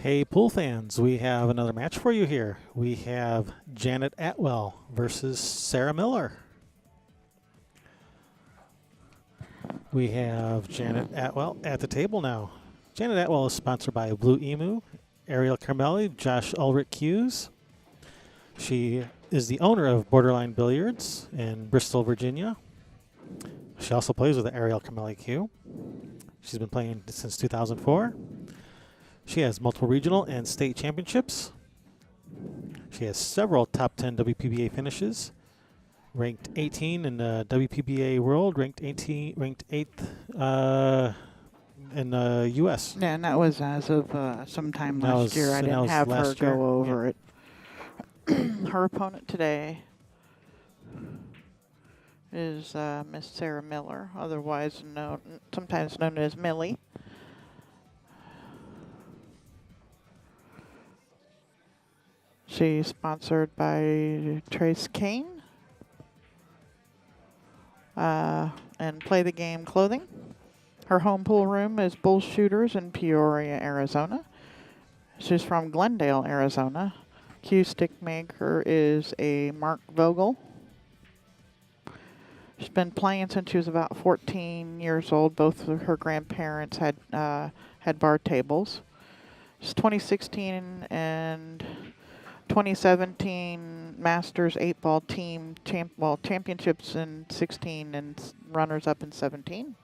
Hey, pool fans, we have another match for you here. We have Janet Atwell versus Sarah Miller. We have Janet Atwell at the table now. Janet Atwell is sponsored by Blue Emu, Ariel Carmelli, Josh Ulrich Hughes. She is the owner of Borderline Billiards in Bristol, Virginia. She also plays with Ariel Carmelli Q. She's been playing since 2004. She has multiple regional and state championships. She has several top 10 WPBA finishes. Ranked 18 in the WPBA World, ranked 8th in the U.S. Yeah, and that was as of sometime last year. I didn't have her go over it. Her opponent today is Miss Sarah Miller, otherwise sometimes known as Millie. She's sponsored by Trace Kane and Play the Game Clothing. Her home pool room is Bull Shooters in Peoria, Arizona. She's from Glendale, Arizona. Cue stick maker is a Mark Vogel. She's been playing since she was about 14 years old. Both of her grandparents had bar tables. She's 2016 and 2017 Masters 8-ball team championships in 16 and runners-up in 17.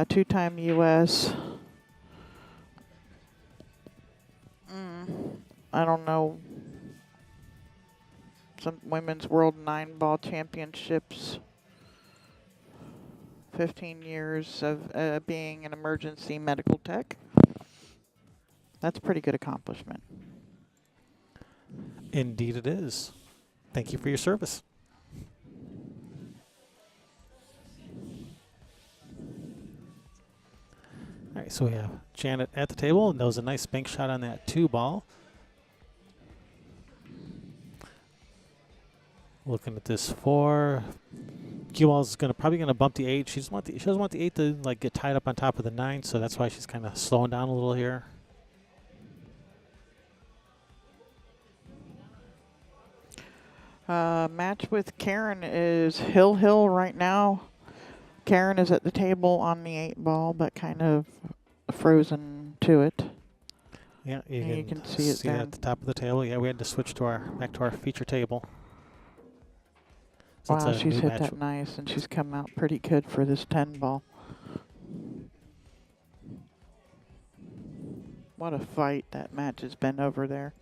Two-time U.S. I don't know. Some women's world 9-ball championships. 15 years of being an emergency medical tech. That's a pretty good accomplishment. Indeed it is. Thank you for your service. All right, so we have Janet at the table, and that was a nice bank shot on that 2-ball. Looking at this 4. Cue ball is probably gonna bump the 8. She doesn't want the 8 to get tied up on top of the 9, so that's why she's kind of slowing down a little here. Match with Karen is Hill right now. Karen is at the table on the 8-ball, but kind of frozen to it. Yeah, you can see it at the top of the table. Yeah, we had to switch to back to our feature table. So wow, she's hit that nice, and she's come out pretty good for this 10-ball. What a fight that match has been over there.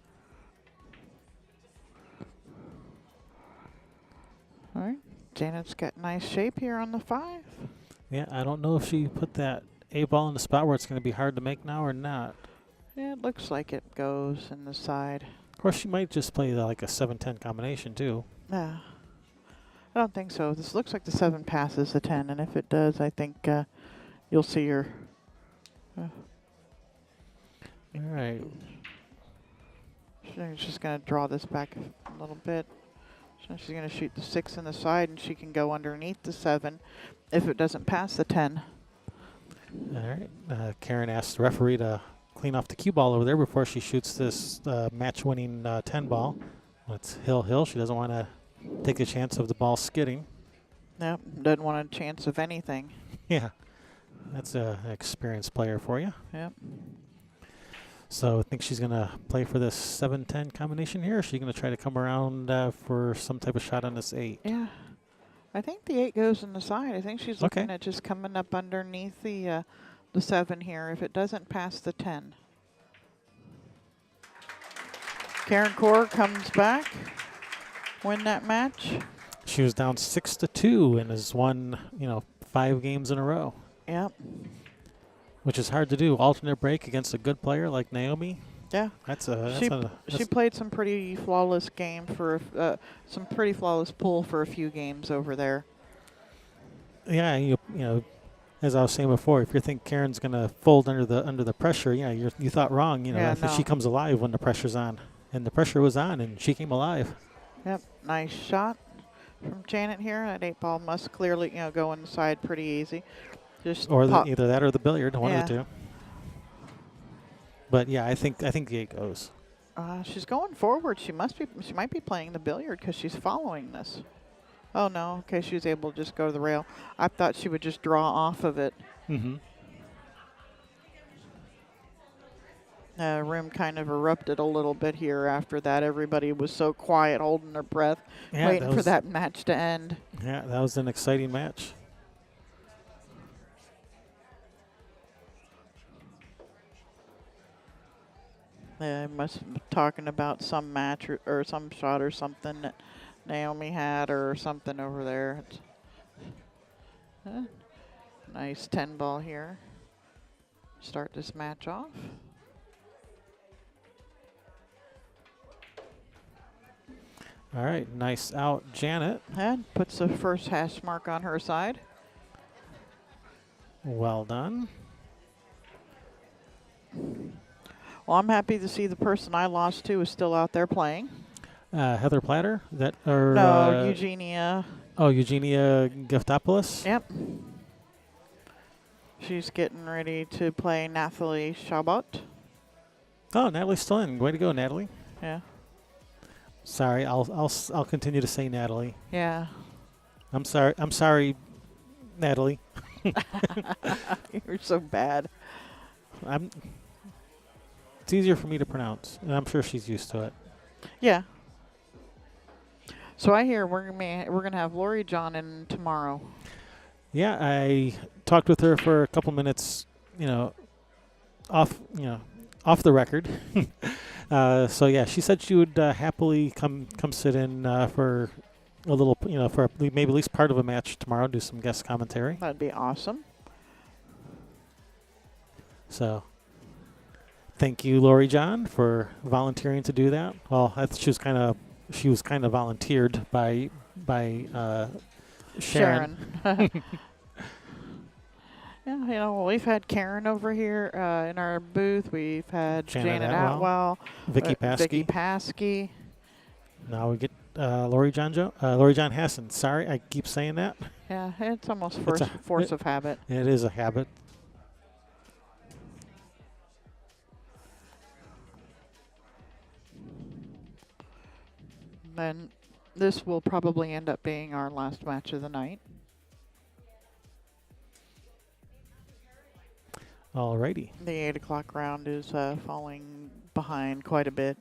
All right, Janet's got nice shape here on the 5. Yeah, I don't know if she put that 8-ball in the spot where it's going to be hard to make now or not. Yeah, it looks like it goes in the side. Of course, she might just play like a 7-10 combination too. Yeah, I don't think so. This looks like the 7 passes the 10, and if it does, I think you'll see her. All right. She's just going to draw this back a little bit. So she's going to shoot the 6 in the side, and she can go underneath the 7 if it doesn't pass the 10. All right. Karen asked the referee to clean off the cue ball over there before she shoots this match-winning 10-ball. It's Hill. She doesn't want to take a chance of the ball skidding. Nope, doesn't want a chance of anything. Yeah, that's an experienced player for you. Yep. So I think she's going to play for this 7-10 combination here. Or is she going to try to come around for some type of shot on this 8? Yeah. I think the 8 goes in the side. I think she's looking at just coming up underneath the 7 here if it doesn't pass the 10. Karen Core comes back, win that match. She was down 6-2 and has won, 5 games in a row. Yep. Which is hard to do. Alternate break against a good player like Naomi. Yeah. She played some pretty flawless game for some pretty flawless pool for a few games over there. Yeah, you as I was saying before, if you think Karen's going to fold under the pressure, you thought wrong. I think she comes alive when the pressure's on, and the pressure was on, and she came alive. Yep, nice shot from Janet here. That 8-ball must clearly go inside pretty easy. Just either that or the billiard, one of the two. But yeah, I think the 8 goes. She's going forward. She might be playing the billiard because she's following this. Oh no. Okay, she was able to just go to the rail. I thought she would just draw off of it. Mm-hmm. The room kind of erupted a little bit here after that. Everybody was so quiet, holding their breath, waiting for that match to end. Yeah, that was an exciting match. They must be talking about some match or some shot or something that Naomi had or something over there. Nice 10 ball here. Start this match off. All right, nice out, Janet. And puts the first hash mark on her side. Well done. Well, I'm happy to see the person I lost to is still out there playing. Heather Platter, that or no, Eugenia. Oh, Eugenia Giftopoulos. Yep. She's getting ready to play Nathalie Chabot. Oh, Natalie's still in. Way to go, Natalie. Yeah. Sorry, I'll continue to say Natalie. Yeah. I'm sorry, Natalie. You're so bad. It's easier for me to pronounce, and I'm sure she's used to it. Yeah. So I hear we're gonna have Lori John in tomorrow. Yeah, I talked with her for a couple minutes, off the record. So yeah, she said she would happily come sit in for a little, for maybe at least part of a match tomorrow, do some guest commentary. That'd be awesome. So thank you, Lori John, for volunteering to do that. Well, she was kind of volunteered by Sharon. Yeah, we've had Karen over here in our booth. We've had Janet Atwell, Vicky Paskey. Now we get Lori John Hassan. Sorry, I keep saying that. Yeah, it's almost force of habit. It is a habit. Then this will probably end up being our last match of the night. Alrighty. The 8 o'clock round is falling behind quite a bit.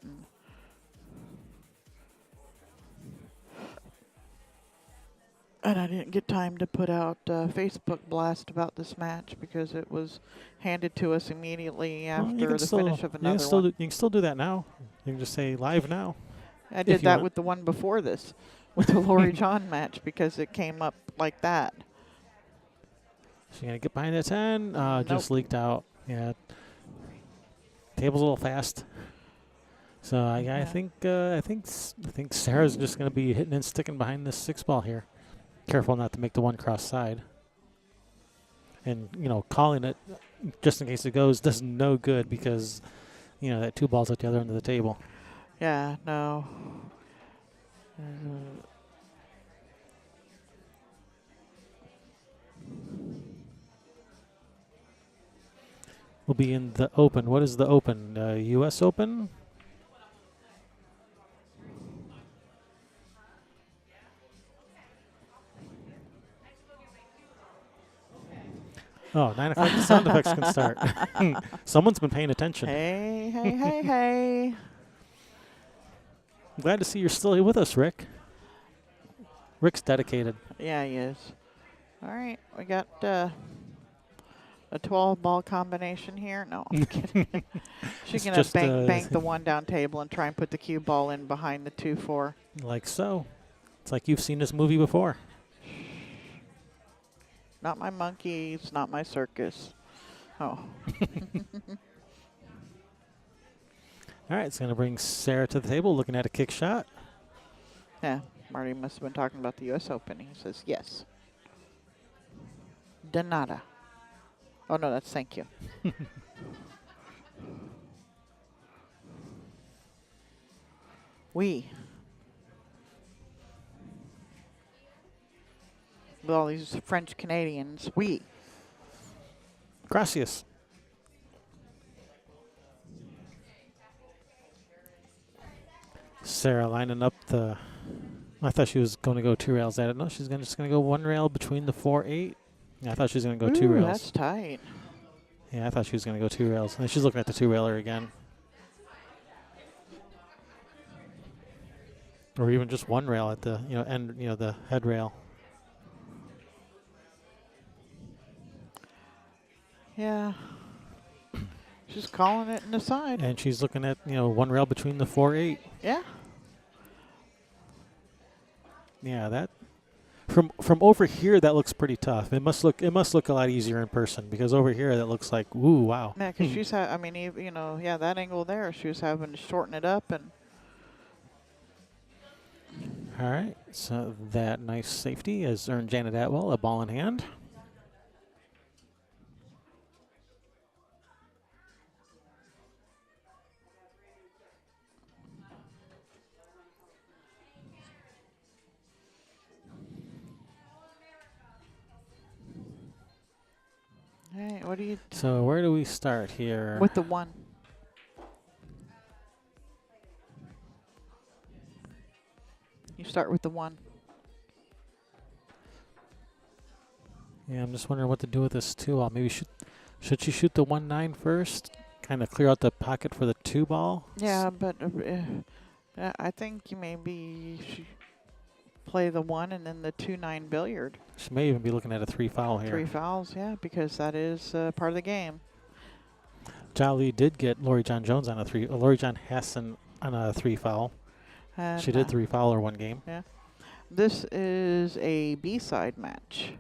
And I didn't get time to put out a Facebook blast about this match because it was handed to us immediately after the finish of another one. You can still do that now. You can just say live now. I did that with the one before this, with the Lori John match, because it came up like that. She's gonna get behind the 10. Nope. Just leaked out. Yeah. Table's a little fast. So I think Sarah's just gonna be hitting and sticking behind this 6 ball here. Careful not to make the one cross side. And calling it just in case it goes does no good because that 2 ball's at the other end of the table. Yeah, no. We'll be in the Open. What is the Open? U.S. Open? Oh, 9 o'clock, the sound effects can start. Someone's been paying attention. Hey, hey, hey, hey. I'm glad to see you're still here with us, Rick. Rick's dedicated. Yeah, he is. All right, we got a 12-ball combination here. No, I'm kidding. She's going to bank the one down table and try and put the cue ball in behind the 2-4. Like so. It's like you've seen this movie before. Not my monkeys, not my circus. Oh. All right, it's going to bring Sara to the table, looking at a kick shot. Yeah, Marty must have been talking about the U.S. Open. He says, yes. De nada. Oh, no, that's thank you. Oui. With all these French Canadians, oui. Gracias. Sara lining up the. I thought she was going to go 2 rails at it. No, she's just going to go 1 rail between the 4-8. Yeah, I thought she was going to go 2 rails. That's tight. Yeah, I thought she was going to go 2 rails. And she's looking at the 2 railer again. Or even just 1 rail at the end, the head rail. Yeah. She's calling it in the side. And she's looking at 1 rail between the 4-8. Yeah. Yeah, that from over here that looks pretty tough. It must look a lot easier in person, because over here that looks like ooh wow. Yeah, because she's that angle there, she was having to shorten it up and. All right, so that nice safety has earned Janet Atwell a ball in hand. Hey, what do you? So where do we start here? With the 1. You start with the 1. Yeah, I'm just wondering what to do with this 2 ball. Maybe should she shoot the 1-9 first? Kind of clear out the pocket for the 2 ball. Yeah, but I think you maybe should play the 1 and then the 2-9 billiard. She may even be looking at a 3 foul here. 3 fouls, yeah, because that is part of the game. Jolly did get Lori John Jones on a 3. Lori John Hassan on a 3 foul. And, She did 3 foul her 1 game. Yeah. This is a B-side match.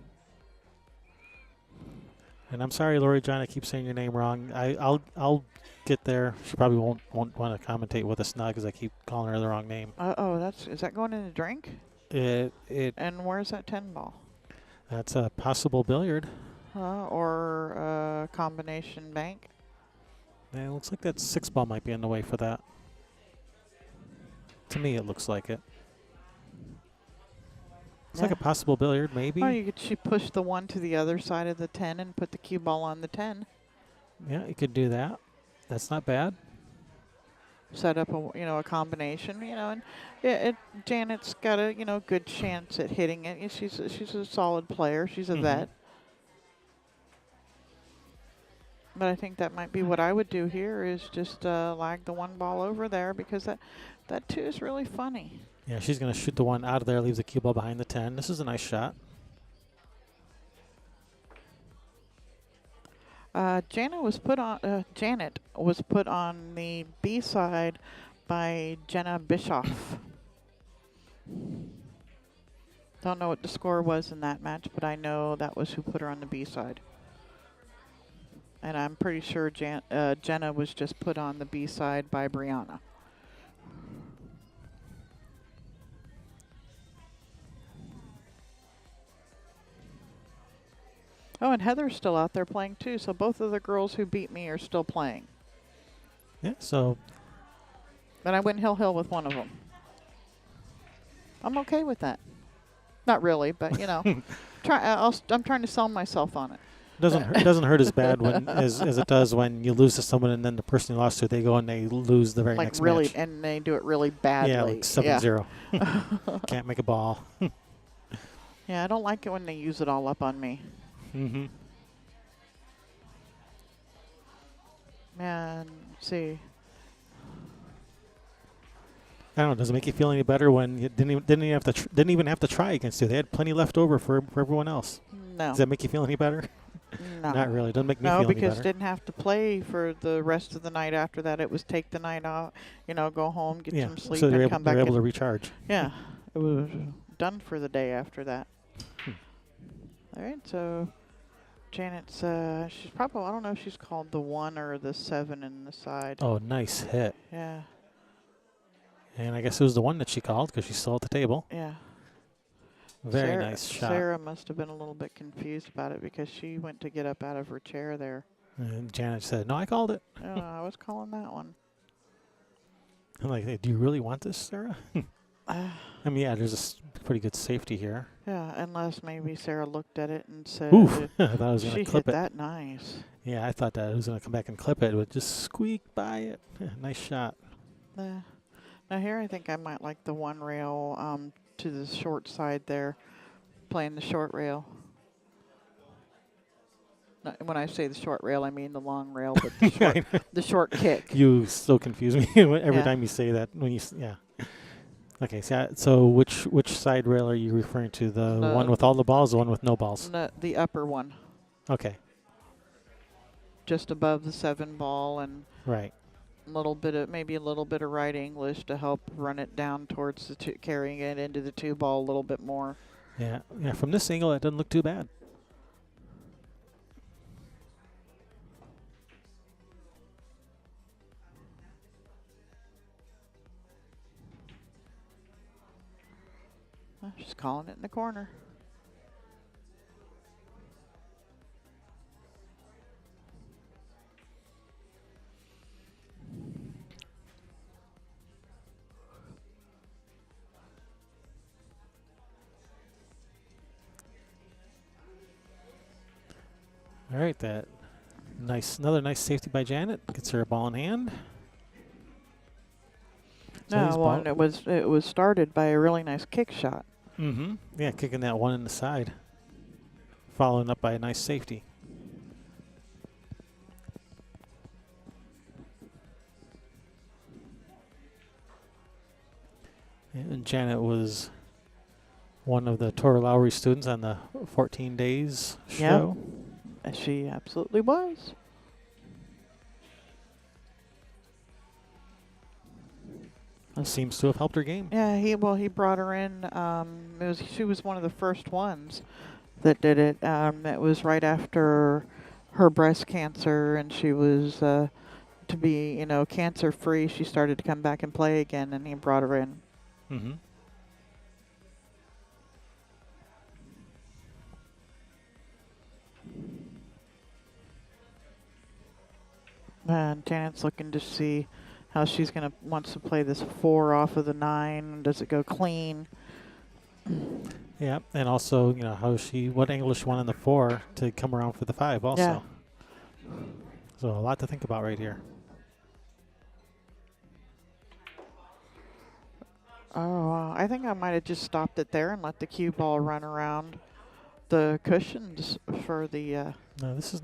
And I'm sorry, Lori John, I keep saying your name wrong. I'll get there. She probably won't want to commentate with us now because I keep calling her the wrong name. Is that going in a drink? And where's that 10 ball? That's a possible billiard. Or a combination bank. Yeah, it looks like that 6 ball might be in the way for that. To me, it looks like it. It's like a possible billiard, maybe. Oh, she pushed the 1 to the other side of the 10 and put the cue ball on the 10. Yeah, you could do that. That's not bad. Set up a combination, and Janet's got a good chance at hitting it. She's a solid player. She's a vet. But I think that might be what I would do here is just lag the 1 ball over there, because that 2 is really funny. Yeah, she's going to shoot the 1 out of there, leaves the cue ball behind the 10. This is a nice shot. Janet was put on the B side by Jenna Bischoff. Don't know what the score was in that match, but I know that was who put her on the B side. And I'm pretty sure Jenna was just put on the B side by Brianna. Oh, and Heather's still out there playing too, so both of the girls who beat me are still playing. Yeah, so. And I went hill with one of them. I'm okay with that. Not really, but I'm trying to sell myself on it. It doesn't hurt as bad as it does when you lose to someone and then the person you lost to, they go and they lose the very next match. And they do it really badly. Yeah, like 7-0. Can't make a ball. Yeah, I don't like it when they use it all up on me. Mm-hmm. Man, see. I don't know. Does it make you feel any better when you didn't even have to try against you? They had plenty left over for everyone else. No. Does that make you feel any better? No. Not really. Doesn't make me feel any better. No, because didn't have to play for the rest of the night after that. It was take the night off, go home, get some sleep, so and come back. They're able to recharge. Yeah, it was done for the day after that. All right, so Janet's, she's probably, I don't know if she's called the 1 or the 7 in the side. Oh, nice hit. Yeah. And I guess it was the 1 that she called because she's still at the table. Yeah. Very nice shot. Sara must have been a little bit confused about it because she went to get up out of her chair there. And Janet said, "No, I called it." Oh, I was calling that one. I'm like, hey, do you really want this, Sara? I mean, yeah, there's a pretty good safety here. Yeah, unless maybe Sara looked at it and said, "Oof, I thought I was going to clip she it." hit that nice. Yeah, I thought that it was going to come back and clip it. It would just squeak by it. Nice shot. Now here, I think I might like the one rail to the short side there, playing the short rail. When I say the short rail, I mean the long rail, but the short kick. You so confuse me every Yeah. time you say that. Yeah. Okay, so which side rail are you referring to? The one with all the balls, the one with no balls? The upper one, Okay. just above the 7 ball, and Right. maybe a little bit of right English to help run it down towards the carrying it into the 2 ball a little bit more. Yeah. Yeah. From this angle, it doesn't look too bad. She's calling it in the corner. All right. Another nice safety by Janet. Gets her a ball in hand. No, it was started by a really nice kick shot. Mm-hmm. Yeah, kicking that one in the side. Following up by a nice safety. And Janet was one of the Tora Lowry students on the 14 Days show. Yep. She absolutely was. Seems to have helped her game. Yeah, he brought her in. She was one of the first ones that did it. It was right after her breast cancer, and she was to be cancer free. She started to come back and play again, and he brought her in. Mm-hmm. And Janet's looking to see how she's wants to play this 4 off of the 9. Does it go clean? Yeah, and also, what angle she won on the 4 to come around for the 5 also. Yeah. So a lot to think about right here. Oh, I think I might have just stopped it there and let the cue ball run around the cushions for the. No, this is.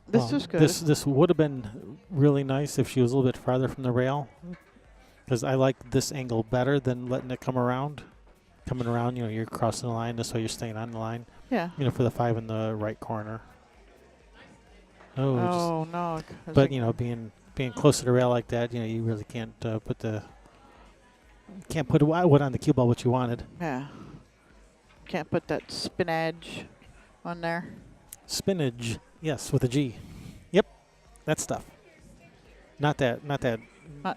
This is good. This would have been really nice if she was a little bit farther from the rail, because I like this angle better than letting it come around. Coming around, you're crossing the line, this way you're staying on the line. Yeah. For the 5 in the right corner. Oh no! But being close to the rail like that, you really can't put what on the cue ball what you wanted. Yeah. Can't put that spinach on there. Spinach, yes, with a G. Yep, that stuff. Not that Not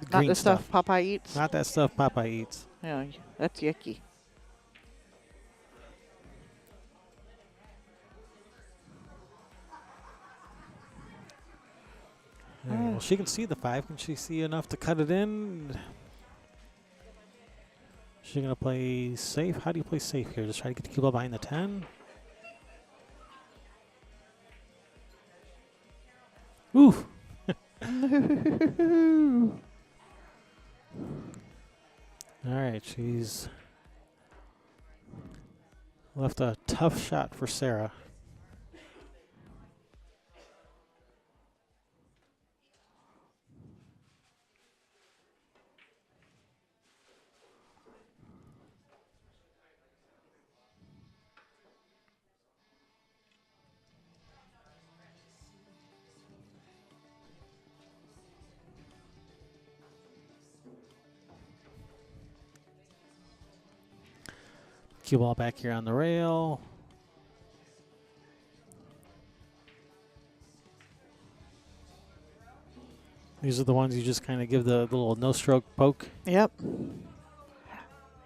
green the stuff Popeye eats. Not that stuff Popeye eats. Yeah, that's yucky. Well, she can see the 5. Can she see enough to cut it in? She gonna play safe? How do you play safe here? Just try to get the cue ball behind the 10. Oof. All right, she's left a tough shot for Sara. Cue ball back here on the rail. These are the ones you just kind of give the little no-stroke poke. Yep.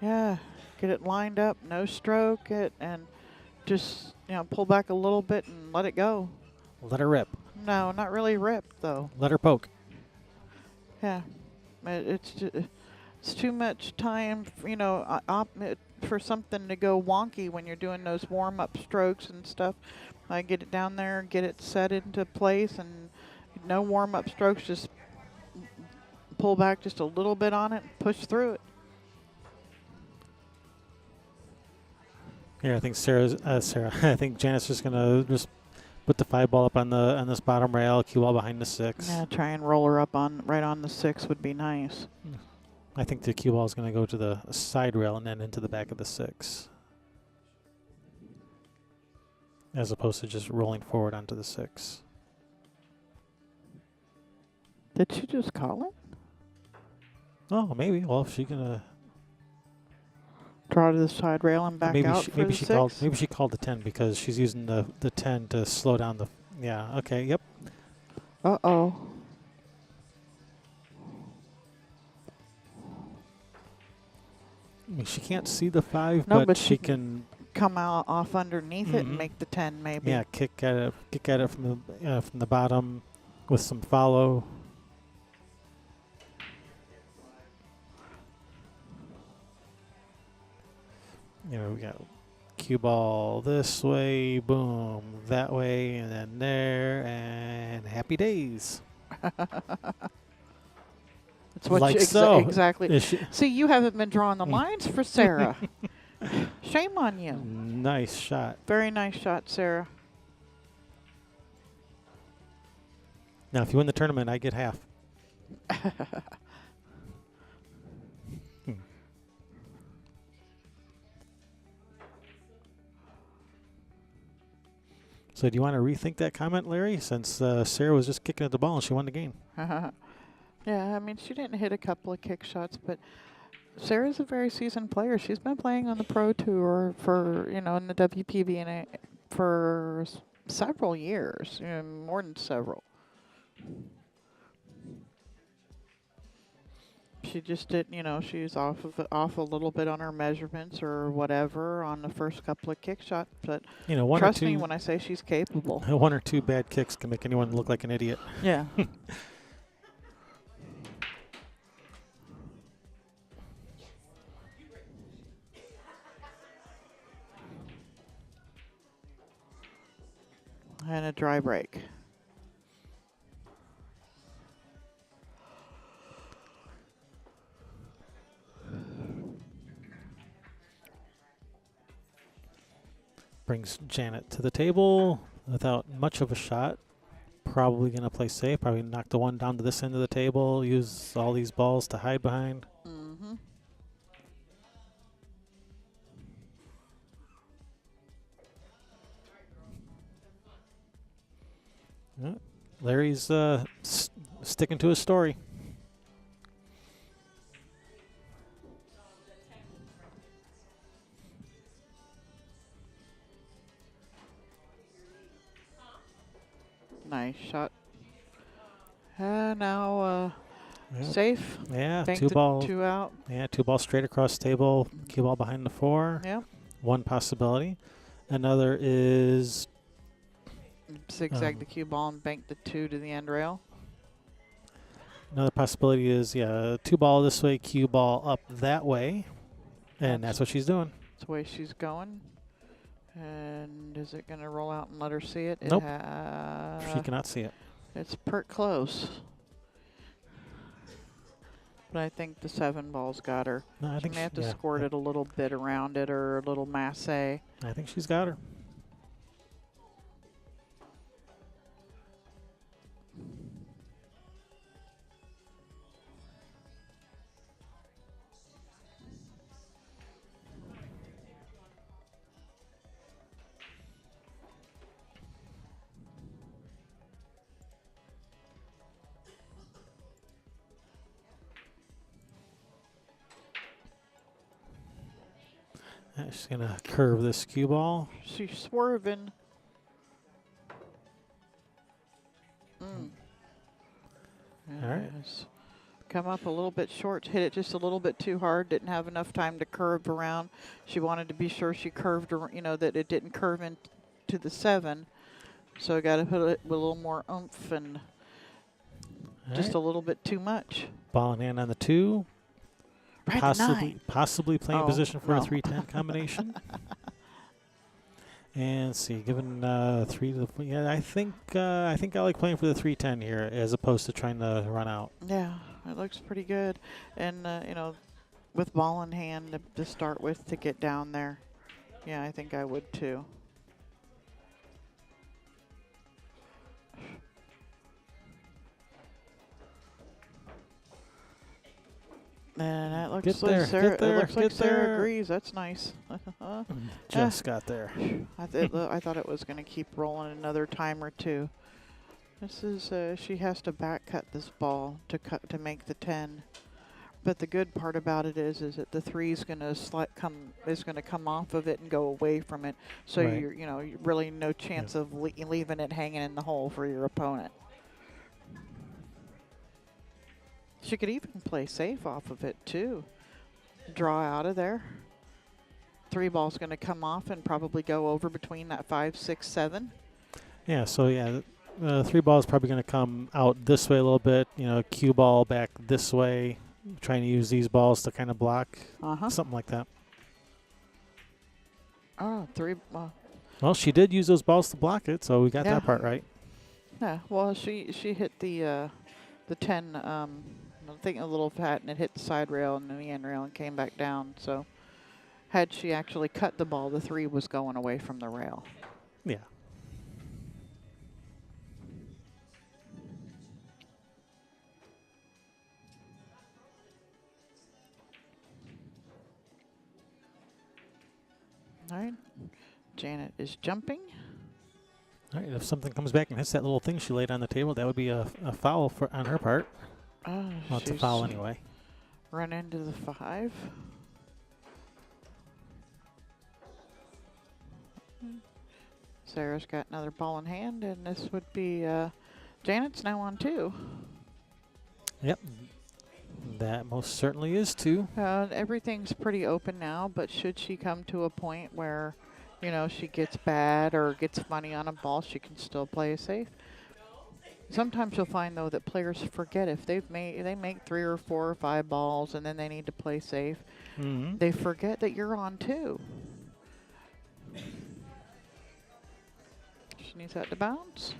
Yeah. Get it lined up, no stroke it, and just pull back a little bit and let it go. Let her rip. No, not really rip though. Let her poke. Yeah. It's too much time, for something to go wonky when you're doing those warm-up strokes and stuff. I get it down there, get it set into place, and no warm-up strokes, just pull back just a little bit on it, push through it. Here, I think Sarah. I think Janet's just gonna just put the 5 ball up on this bottom rail, cue ball behind the 6. Yeah, try and roll her up right on the 6 would be nice. I think the cue ball is gonna go to the side rail and then into the back of the 6, as opposed to just rolling forward onto the 6. Did she just call it? Oh, maybe. Well, if she can. Draw to the side rail and back out for the 6? Maybe she called the 10 because she's using the 10 to slow down the. Yeah. Okay. Yep. Uh-oh. I mean, she can't see the 5, No, but she can come out off underneath it and make the 10 maybe. Yeah, kick at it from the bottom with some follow. You know, we got cue ball this way, boom, that way, and then there, and happy days. That's what Like so. exactly. See, you haven't been drawing the lines for Sarah. Shame on you. Nice shot. Very nice shot, Sarah. Now, if you win the tournament, I get half. So do you want to rethink that comment, Larry, since Sarah was just kicking at the ball and she won the game? Yeah, I mean, she didn't hit a couple of kick shots, but Sarah's a very seasoned player. She's been playing on the Pro Tour for, in the WPBNA for several years, more than several. She just did, she's off a little bit on her measurements or whatever on the first couple of kick shots. But trust me when I say she's capable. 1 or 2 bad kicks can make anyone look like an idiot. Yeah. And a dry break. Brings Janet to the table without much of a shot. Probably going to play safe. Probably knock the one down to this end of the table. Use all these balls to hide behind. Mm-hmm. Yeah. Larry's sticking to his story. Nice shot. Now Yep. safe. Yeah, Bank 2 the ball. 2 out. Yeah, 2 balls straight across the table. Cue ball behind the 4. Yep. One possibility. Another is Zigzag the cue ball and bank the 2 to the end rail. another possibility is 2 ball this way, cue ball up that way, and that's what she's doing. That's the way she's going. And is it going to roll out and let her see it? Nope. She cannot see it. It's pert close. But I think the 7 ball's got her. No, I She think may have to squirt it a little bit around it or a little masse. I think she's got her. She's going to curve this cue ball. She's swerving. Mm. All right. Come up a little bit short, hit it just a little bit too hard, didn't have enough time to curve around. She wanted to be sure she curved, that it didn't curve into the 7. So I got to put it with a little more oomph and just a little bit too much. Ball in hand on the 2. Right, possibly playing position for no. a 3-10 combination. And see, given 3 to the I think I like playing for the 3-10 here as opposed to trying to run out. Yeah. it looks pretty good. And, you know, with ball in hand to start with to get down there. Yeah, I think I would too. And that looks Get like there, Sarah. get there, It looks like get Sarah there. agrees. That's nice. Just got there. I thought it was going to keep rolling another time or two. This is she has to back cut this ball to make the 10. But the good part about it is that the 3 is going to come off of it and go away from it. So Right. you're really no chance of leaving it hanging in the hole for your opponent. She could even play safe off of it too. Draw out of there. 3 ball's going to come off and probably go over between that 5, 6, 7. Yeah, so yeah, 3 ball is probably going to come out this way a little bit. You know, cue ball back this way. Trying to use these balls to kind of block. Something like that. Oh, 3. Well, she did use those balls to block it, so we got Yeah. that part right. Yeah. Well, she hit the 10. I think a little fat, and it hit the side rail and the end rail and came back down. So, had she actually cut the ball, the 3 was going away from the rail. Yeah. All right. Janet is jumping. All right, if something comes back and hits that little thing she laid on the table, that would be a foul on her part. Oh, Well, it's a foul anyway. Run into the 5. Sarah's got another ball in hand, and this would be Janet's now on 2. Yep. That most certainly is 2. Everything's pretty open now, but should she come to a point where, you know, she gets bad or gets funny on a ball, she can still play safe. Sometimes you'll find though that players forget if they make 3 or 4 or 5 balls and then they need to play safe. Mm-hmm. They forget that you're on 2. She needs that to bounce.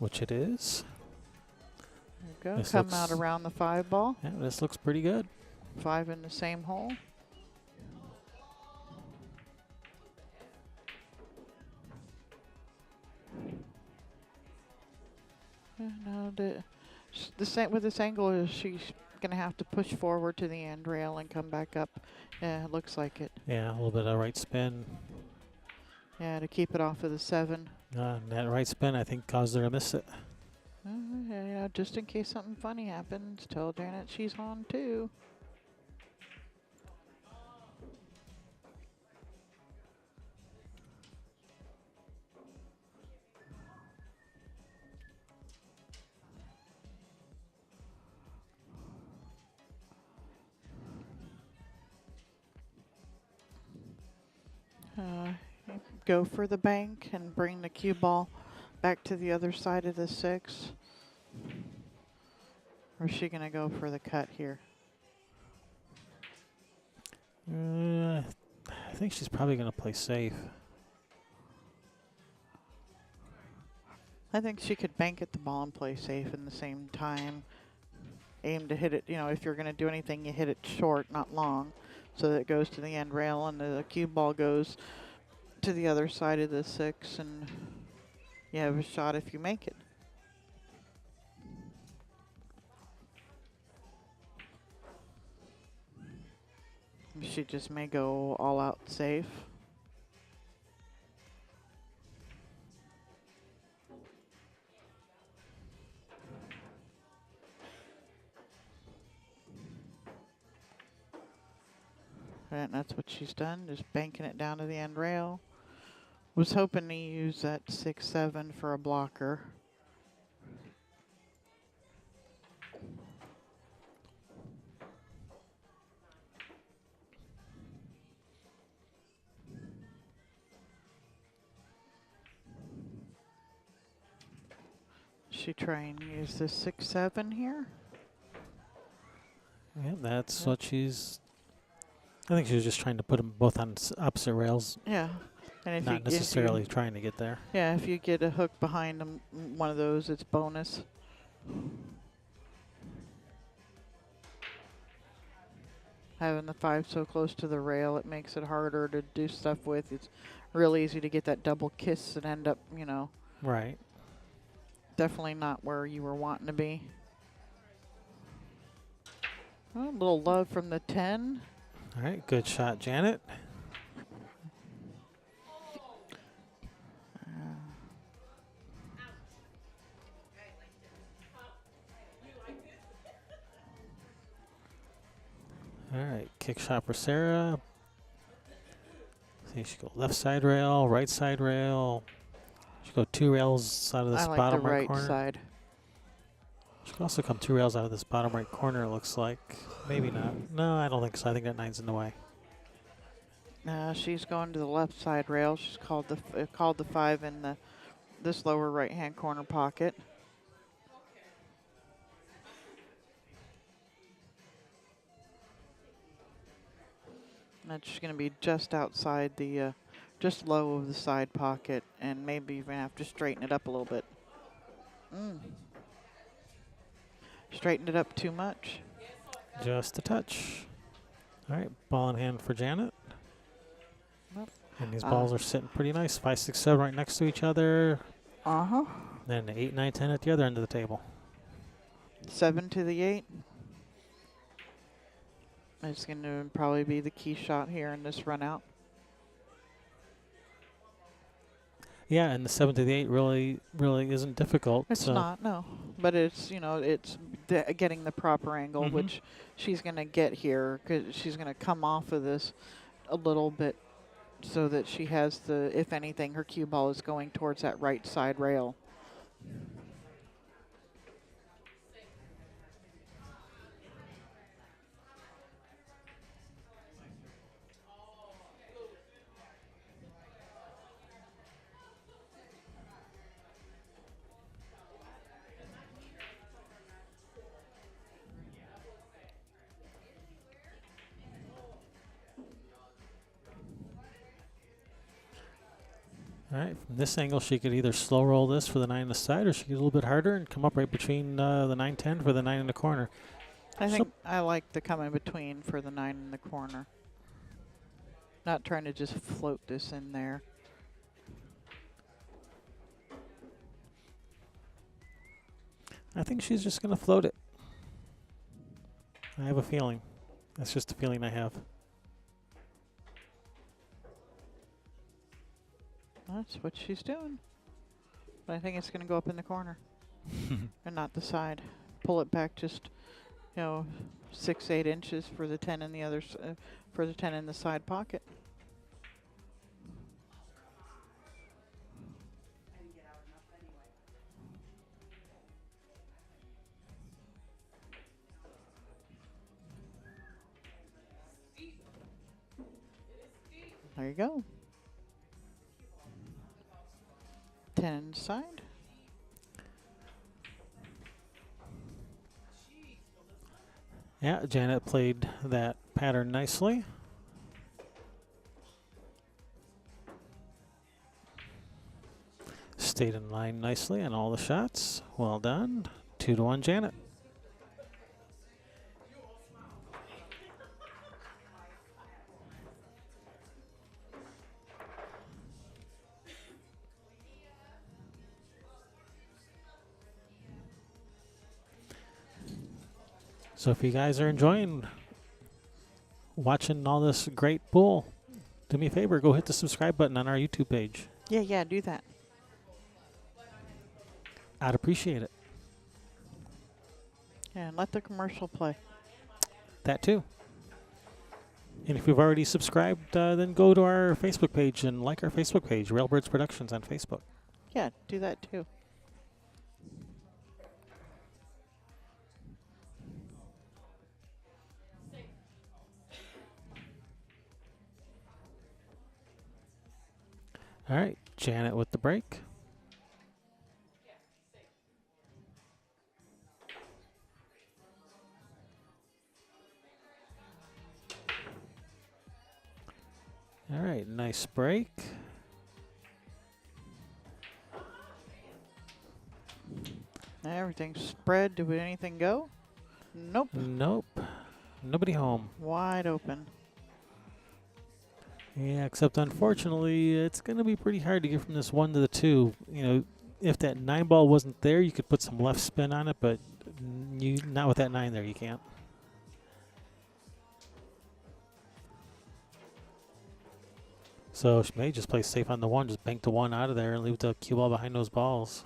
Which it is. There you go. This Come out looks- around the 5 ball. Yeah, this looks pretty good. 5 in the same hole. No, the same with this angle is she's gonna have to push forward to the end rail and come back up. Yeah, it looks like it. Yeah, a little bit of right spin. Yeah, to keep it off of the 7. And that right spin, I think, caused her to miss it. Yeah, just in case something funny happens, tell Janet she's on 2. Go for the bank and bring the cue ball back to the other side of the 6. Or is she going to go for the cut here? I think she's probably going to play safe. I think she could bank at the ball and play safe in the same time. Aim to hit it, you know, if you're going to do anything, you hit it short, not long, so that it goes to the end rail and the cue ball goes to the other side of the 6, and you have a shot if you make it. She just may go all out safe. And that's what she's done, just banking it down to the end rail. Was hoping to use that 6-7 for a blocker. She try and use the 6-7 here? Yeah, that's what she's... I think she was just trying to put them both on opposite rails. Yeah. And if Not necessarily trying to get there. Yeah, if you get a hook behind them, one of those, it's bonus. Having the 5 so close to the rail, it makes it harder to do stuff with. It's real easy to get that double kiss and end up, you know, Right. definitely not where you were wanting to be. Oh, a little love from the 10. All right, good shot, Janet. All right, kick shot for Sara. See, she go left side rail, right side rail. She go 2 rails out of this I like the bottom right right corner. side. She can also come 2 rails out of this bottom right corner, it looks like. Maybe not. No, I don't think so. I think that 9's in the way. She's going to the left side rail. She's called the 5 in this lower right hand corner pocket. That's going to be just outside the, just low of the side pocket, and maybe even have to straighten it up a little bit. Straightened it up too much. Just a touch. All right, ball in hand for Janet. Nope. And these balls are sitting pretty nice. 5, 6, 7 right next to each other. Uh-huh. Then 8, 9, 10 at the other end of the table. 7 to the 8. It's going to probably be the key shot here in this run out. Yeah, and the 7 to the 8 really isn't difficult. It's not, no. But it's, you know, it's getting the proper angle, which she's going to get here, because she's going to come off of this a little bit so that she has the, if anything, her cue ball is going towards that right side rail. All right, from this angle, she could either slow roll this for the 9 on the side, or she could get a little bit harder and come up right between the 9, 10 for the 9 in the corner. I think I like the come in between for the 9 in the corner. Not trying to just float this in there. I think she's just going to float it. I have a feeling. That's just a feeling I have. That's what she's doing. But I think it's going to go up in the corner and not the side. Pull it back just, you know, 6, 8 inches for the 10 in the other, for the 10 in the side pocket. There you go. 10 inside. Yeah, Janet played that pattern nicely. Stayed in line nicely on all the shots. Well done. 2-1 Janet. So if you guys are enjoying watching all this great pool, do me a favor, go hit the subscribe button on our YouTube page. Yeah, do that. I'd appreciate it. Yeah, and let the commercial play. That too. And if you've already subscribed, then go to our Facebook page and like our Facebook page, Railbirds Productions on Facebook. Yeah, do that too. All right, Janet with the break. All right, nice break. Everything's spread. Did anything go? Nope. Nope. Nobody home. Wide open. Yeah, except unfortunately, it's going to be pretty hard to get from this 1 to the 2. You know, if that 9 ball wasn't there, you could put some left spin on it, but you not with that 9 there, you can't. So she may just play safe on the 1, just bank the 1 out of there and leave the cue ball behind those balls.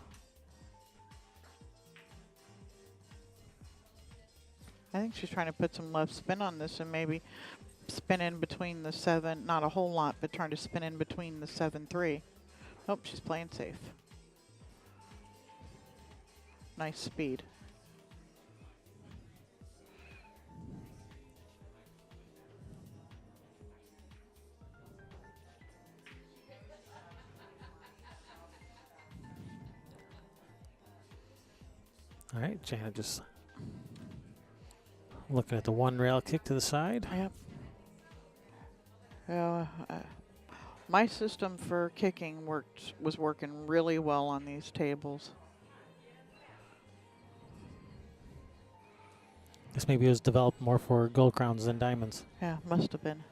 I think she's trying to put some left spin on this and maybe spin in between the 7, not a whole lot, but trying to spin in between the 7-3. Oh, she's playing safe. Nice speed. All right, Janet just looking at the 1 rail kick to the side. Yep. My system for kicking was working really well on these tables. This maybe was developed more for gold crowns than diamonds. Yeah, must have been.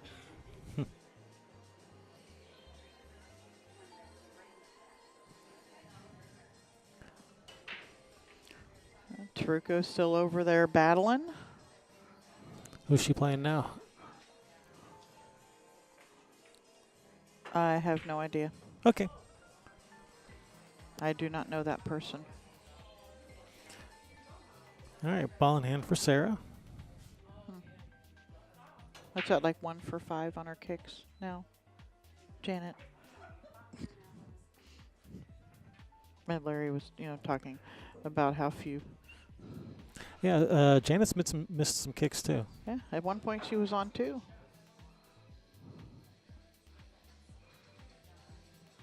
Taruko's still over there battling. Who's she playing now? I have no idea. Okay. I do not know that person. All right, ball in hand for Sara. What's that, like 1 for 5 on her kicks now? Janet. And Larry was, talking about how few. Yeah, Janet's missed some kicks too. Yeah, at one point she was on 2.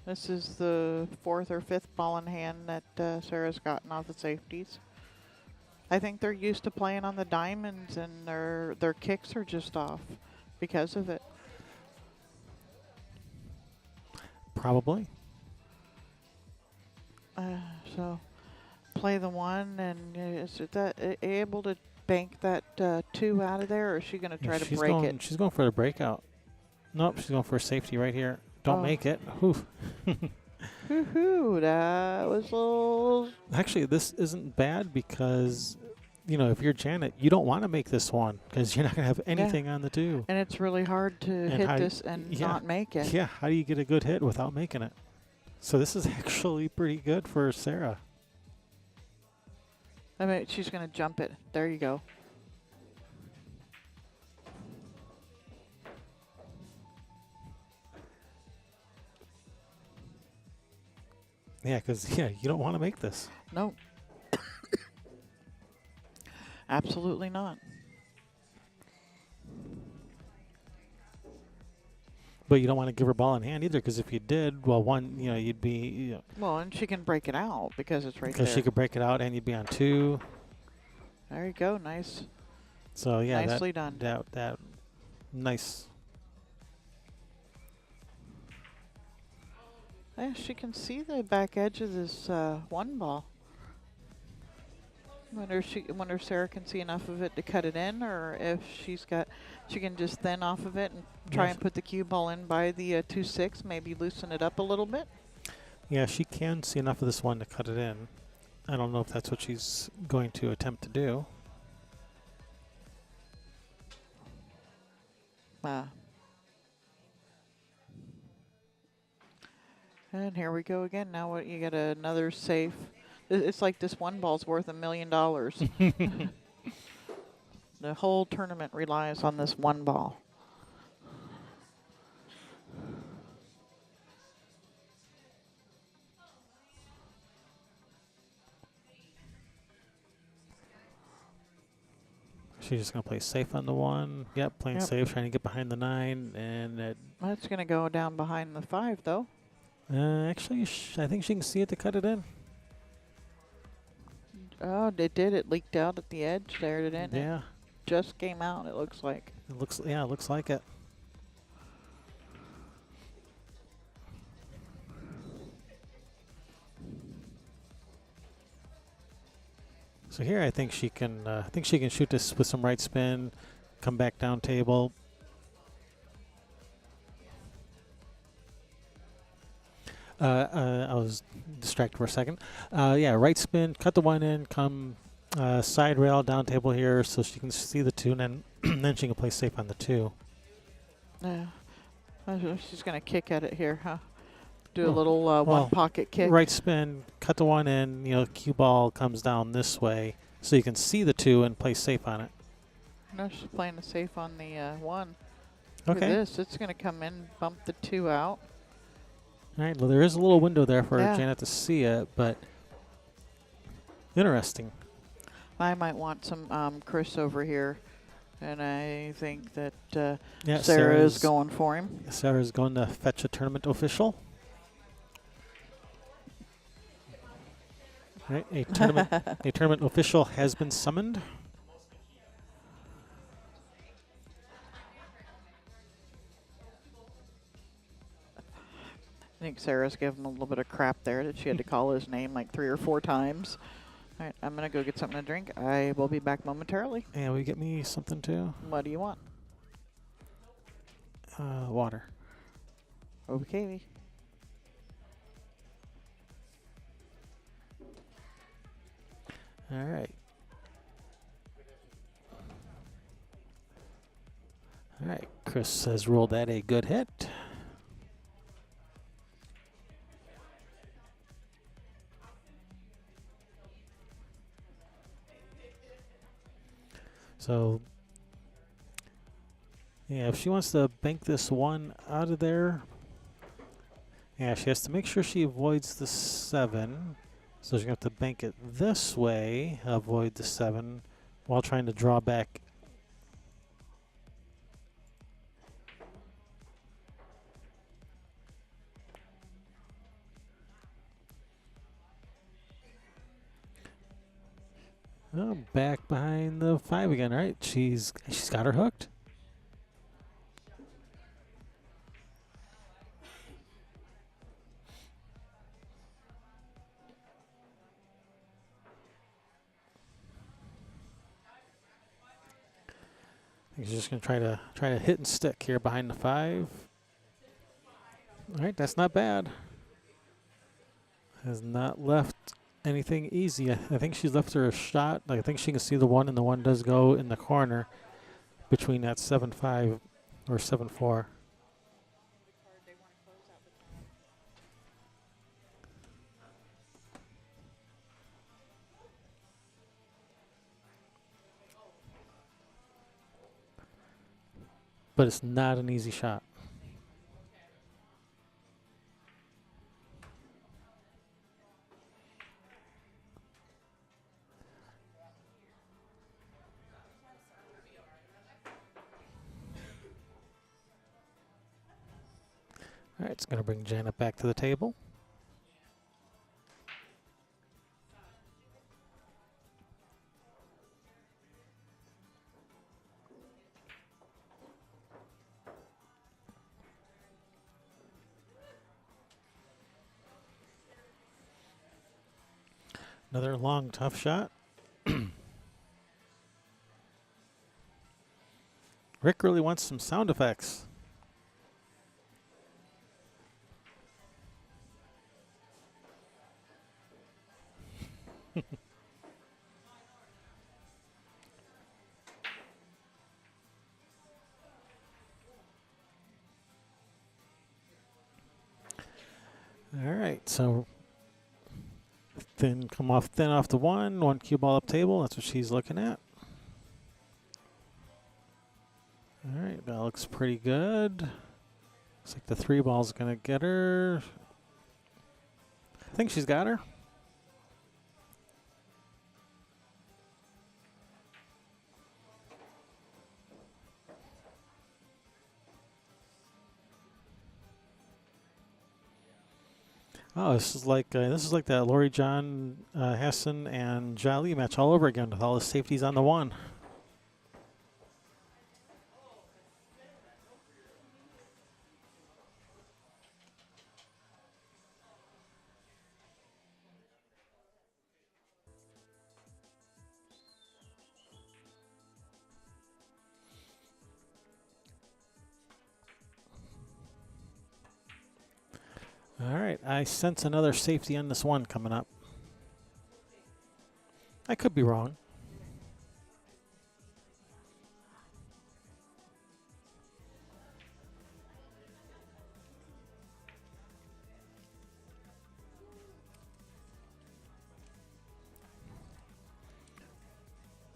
This is the 4th or 5th ball in hand that Sarah's gotten off the safeties. I think they're used to playing on the diamonds, and their kicks are just off because of it. Probably. So play the 1, and is it that able to bank that 2 out of there, or is she going to try to break it? She's going for the breakout. Nope, she's going for a safety right here. Don't make it. Oof. Woohoo! That was a little. Actually, this isn't bad because, if you're Janet, you don't want to make this one because you're not going to have anything on the 2. And it's really hard to hit this and not make it. Yeah, how do you get a good hit without making it? So this is actually pretty good for Sara. I mean, she's going to jump it. There you go. Yeah, because, you don't want to make this. No. Absolutely not. But you don't want to give her ball in hand either, because if you did, well, one, you'd be... Well, and she can break it out because it's right there. Because she could break it out and you'd be on 2. There you go. Nice. So, yeah. Nicely done. That nice. Yeah, she can see the back edge of this 1 ball. Wonder if Sara can see enough of it to cut it in, or if she can just thin off of it and try and put the cue ball in by the 2-6, maybe loosen it up a little bit. Yeah, she can see enough of this 1 to cut it in. I don't know if that's what she's going to attempt to do. And here we go again. Now what? You get another safe. It's like this 1 ball's worth $1 million. The whole tournament relies on this 1 ball. She's just going to play safe on the 1. Yep, playing safe, trying to get behind the 9. And that's going to go down behind the 5, though. Actually, I think she can see it to cut it in. Oh, it did. It leaked out at the edge there, didn't it? Yeah. Just came out, it looks like. It looks like it. So here, I think she can shoot this with some right spin, come back down table. I was distracted for a second. Yeah, right spin, cut the one in, come side rail down table here so she can see the two, and then, then she can play safe on the two. Yeah. She's going to kick at it here, huh? Do a Oh, little well, one pocket kick. Right spin, cut the one in, cue ball comes down this way so you can see the two and play safe on it. No, she's playing it safe on the one. Look Okay. at this. It's going to come in, bump the two out. All right, well, there is a little window there for Yeah. Janet to see it, but interesting. I might want some Chris over here, and I think that Yeah, Sarah is going for him. Sarah's going to fetch a tournament official. All right, a tournament official has been summoned. I think Sarah's giving him a little bit of crap there that she had to call his name like 3 or 4 times. All right, I'm going to go get something to drink. I will be back momentarily. And will you get me something too? What do you want? Water. Okay. All right. All right, Chris has ruled that a good hit. So, yeah, if she wants to bank this one out of there, yeah, she has to make sure she avoids the 7. So she's going to have to bank it this way, avoid the 7, while trying to draw back. Oh, back behind the 5 again, right? She's got her hooked. He's just going to try to hit and stick here behind the 5. All right, that's not bad. Has not left anything easy. I think she's left her a shot. I think she can see the 1, and the 1 does go in the corner between that 7-5 or 7-4. But it's not an easy shot. All right, it's going to bring Janet back to the table. Another long, tough shot. Rick really wants some sound effects. All right, so come off thin off the 1 cue ball up table. That's what she's looking at. All right, that looks pretty good. Looks like the 3 ball's gonna get her. I think she's got her. Oh, this is like that Lori John Hassan and Jali match all over again with all the safeties on the 1. All right, I sense another safety on this one coming up. I could be wrong.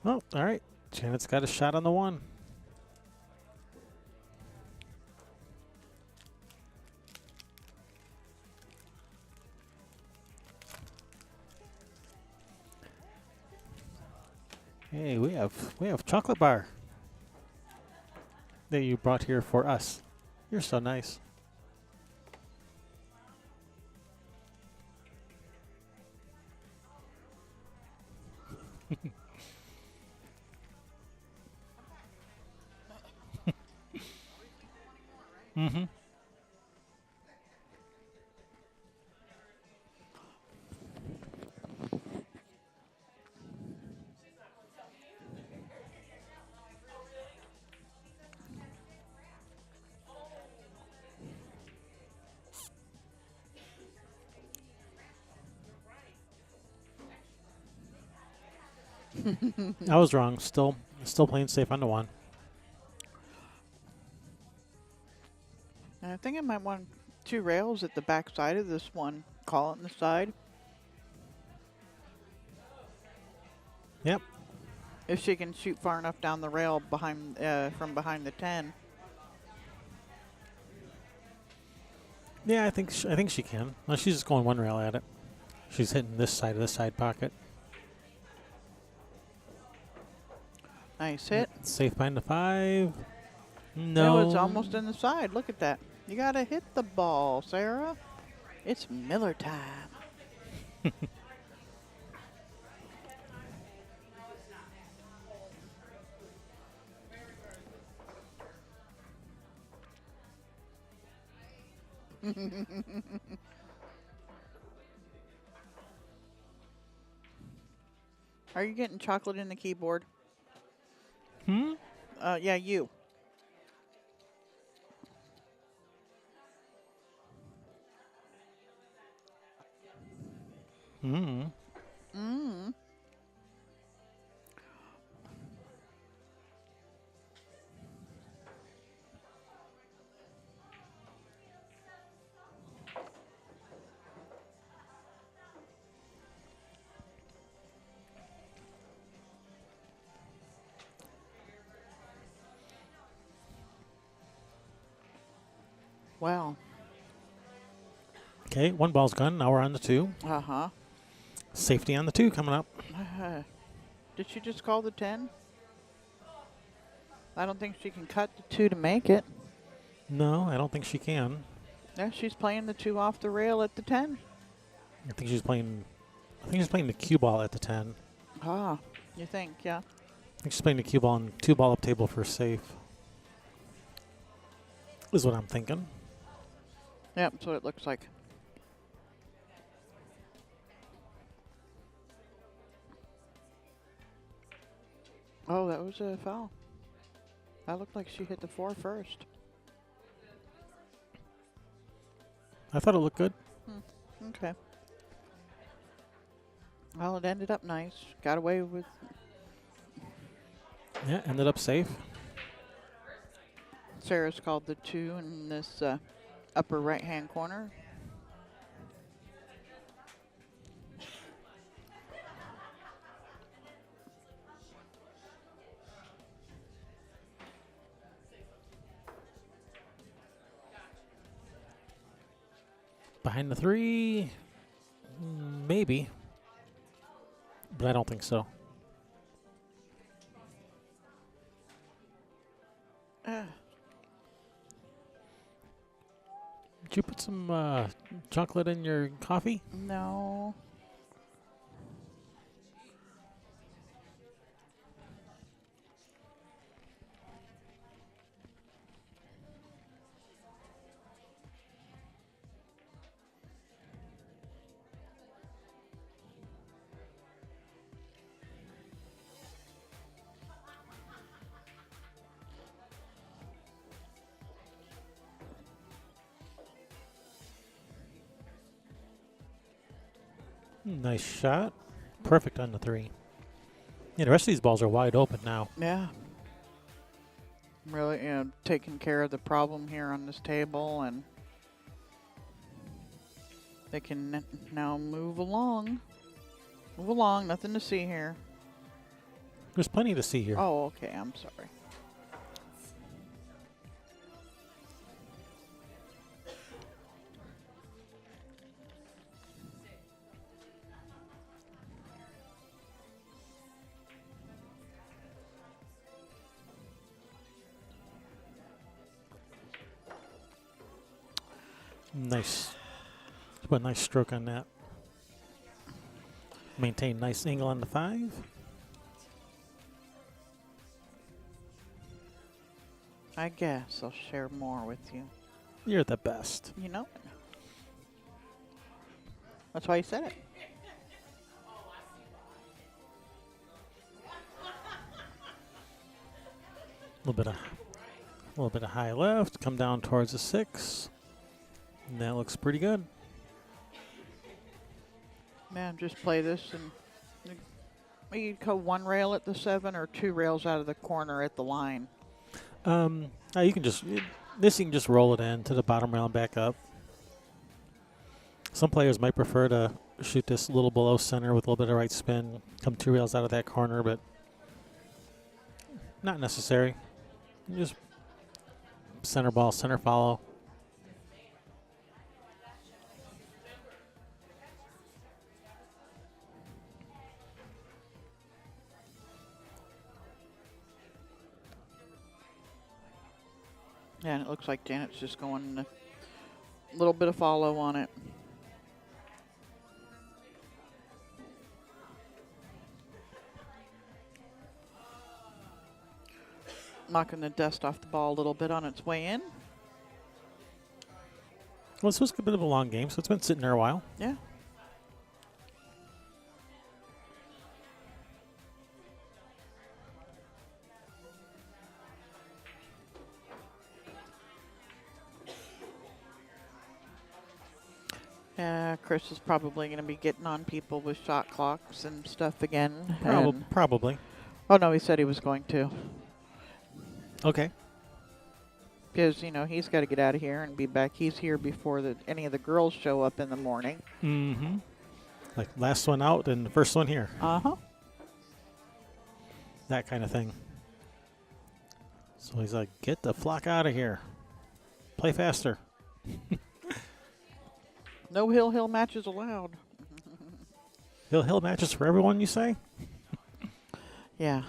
Oh, all right. Janet's got a shot on the one. Hey, we have chocolate bar that you brought here for us. You're so nice. Mm-hmm. I was wrong. Still playing safe on the one. And I think I might want 2 rails at the back side of this one. Call it on the side. Yep. If she can shoot far enough down the rail behind from behind the 10. Yeah, I think she can. Well, she's just going one rail at it. She's hitting this side of the side pocket. Nice hit. Safe behind the 5. No, No. it's almost in the side. Look at that. You got to hit the ball, Sarah. It's Miller time. Are you getting chocolate in the keyboard? Hmm? Yeah, you. Hmm. Mm. Wow. Okay, one ball's gone. Now we're on the 2. Uh-huh. Safety on the 2 coming up. Did she just call the 10? I don't think she can cut the 2 to make it. No, I don't think she can. Yeah, she's playing the 2 off the rail at the 10. I think she's playing the cue ball at the 10. Ah, you think, yeah. I think she's playing the cue ball and 2 ball up table for safe. Is what I'm thinking. Yep, that's what it looks like. Oh, that was a foul. That looked like she hit the 4 first. I thought it looked good. Okay. Well, it ended up nice. Got away with... Yeah, ended up safe. Sarah's called the 2 in this upper right-hand corner. Behind the 3, maybe, but I don't think so. Did you put some chocolate in your coffee? No. Nice shot. Perfect on the 3. Yeah, the rest of these balls are wide open now. Yeah. Really, taking care of the problem here on this table, and they can now move along. Move along, nothing to see here. There's plenty to see here. Oh, okay, I'm sorry. Nice. Put a nice stroke on that. Maintain nice angle on the 5. I guess I'll share more with you. You're the best. You know it. That's why you said it. A little bit of high left. Come down towards the 6. And that looks pretty good. Man, just play this and you go 1 rail at the 7 or 2 rails out of the corner at the line. You can just you can just roll it in to the bottom rail and back up. Some players might prefer to shoot this a little below center with a little bit of right spin, come 2 rails out of that corner, but not necessary. Just center ball, center follow. Yeah, and it looks like Janet's just going a little bit of follow on it. Knocking the dust off the ball a little bit on its way in. Well, this was a bit of a long game, so it's been sitting there a while. Yeah. Chris is probably going to be getting on people with shot clocks and stuff again. Probably. Oh, no, he said he was going to. Okay. Because, he's got to get out of here and be back. He's here before any of the girls show up in the morning. Mm-hmm. Like last one out and the first one here. Uh-huh. That kind of thing. So he's like, get the flock out of here. Play faster. No hill matches allowed. Hill matches for everyone, you say? Yeah.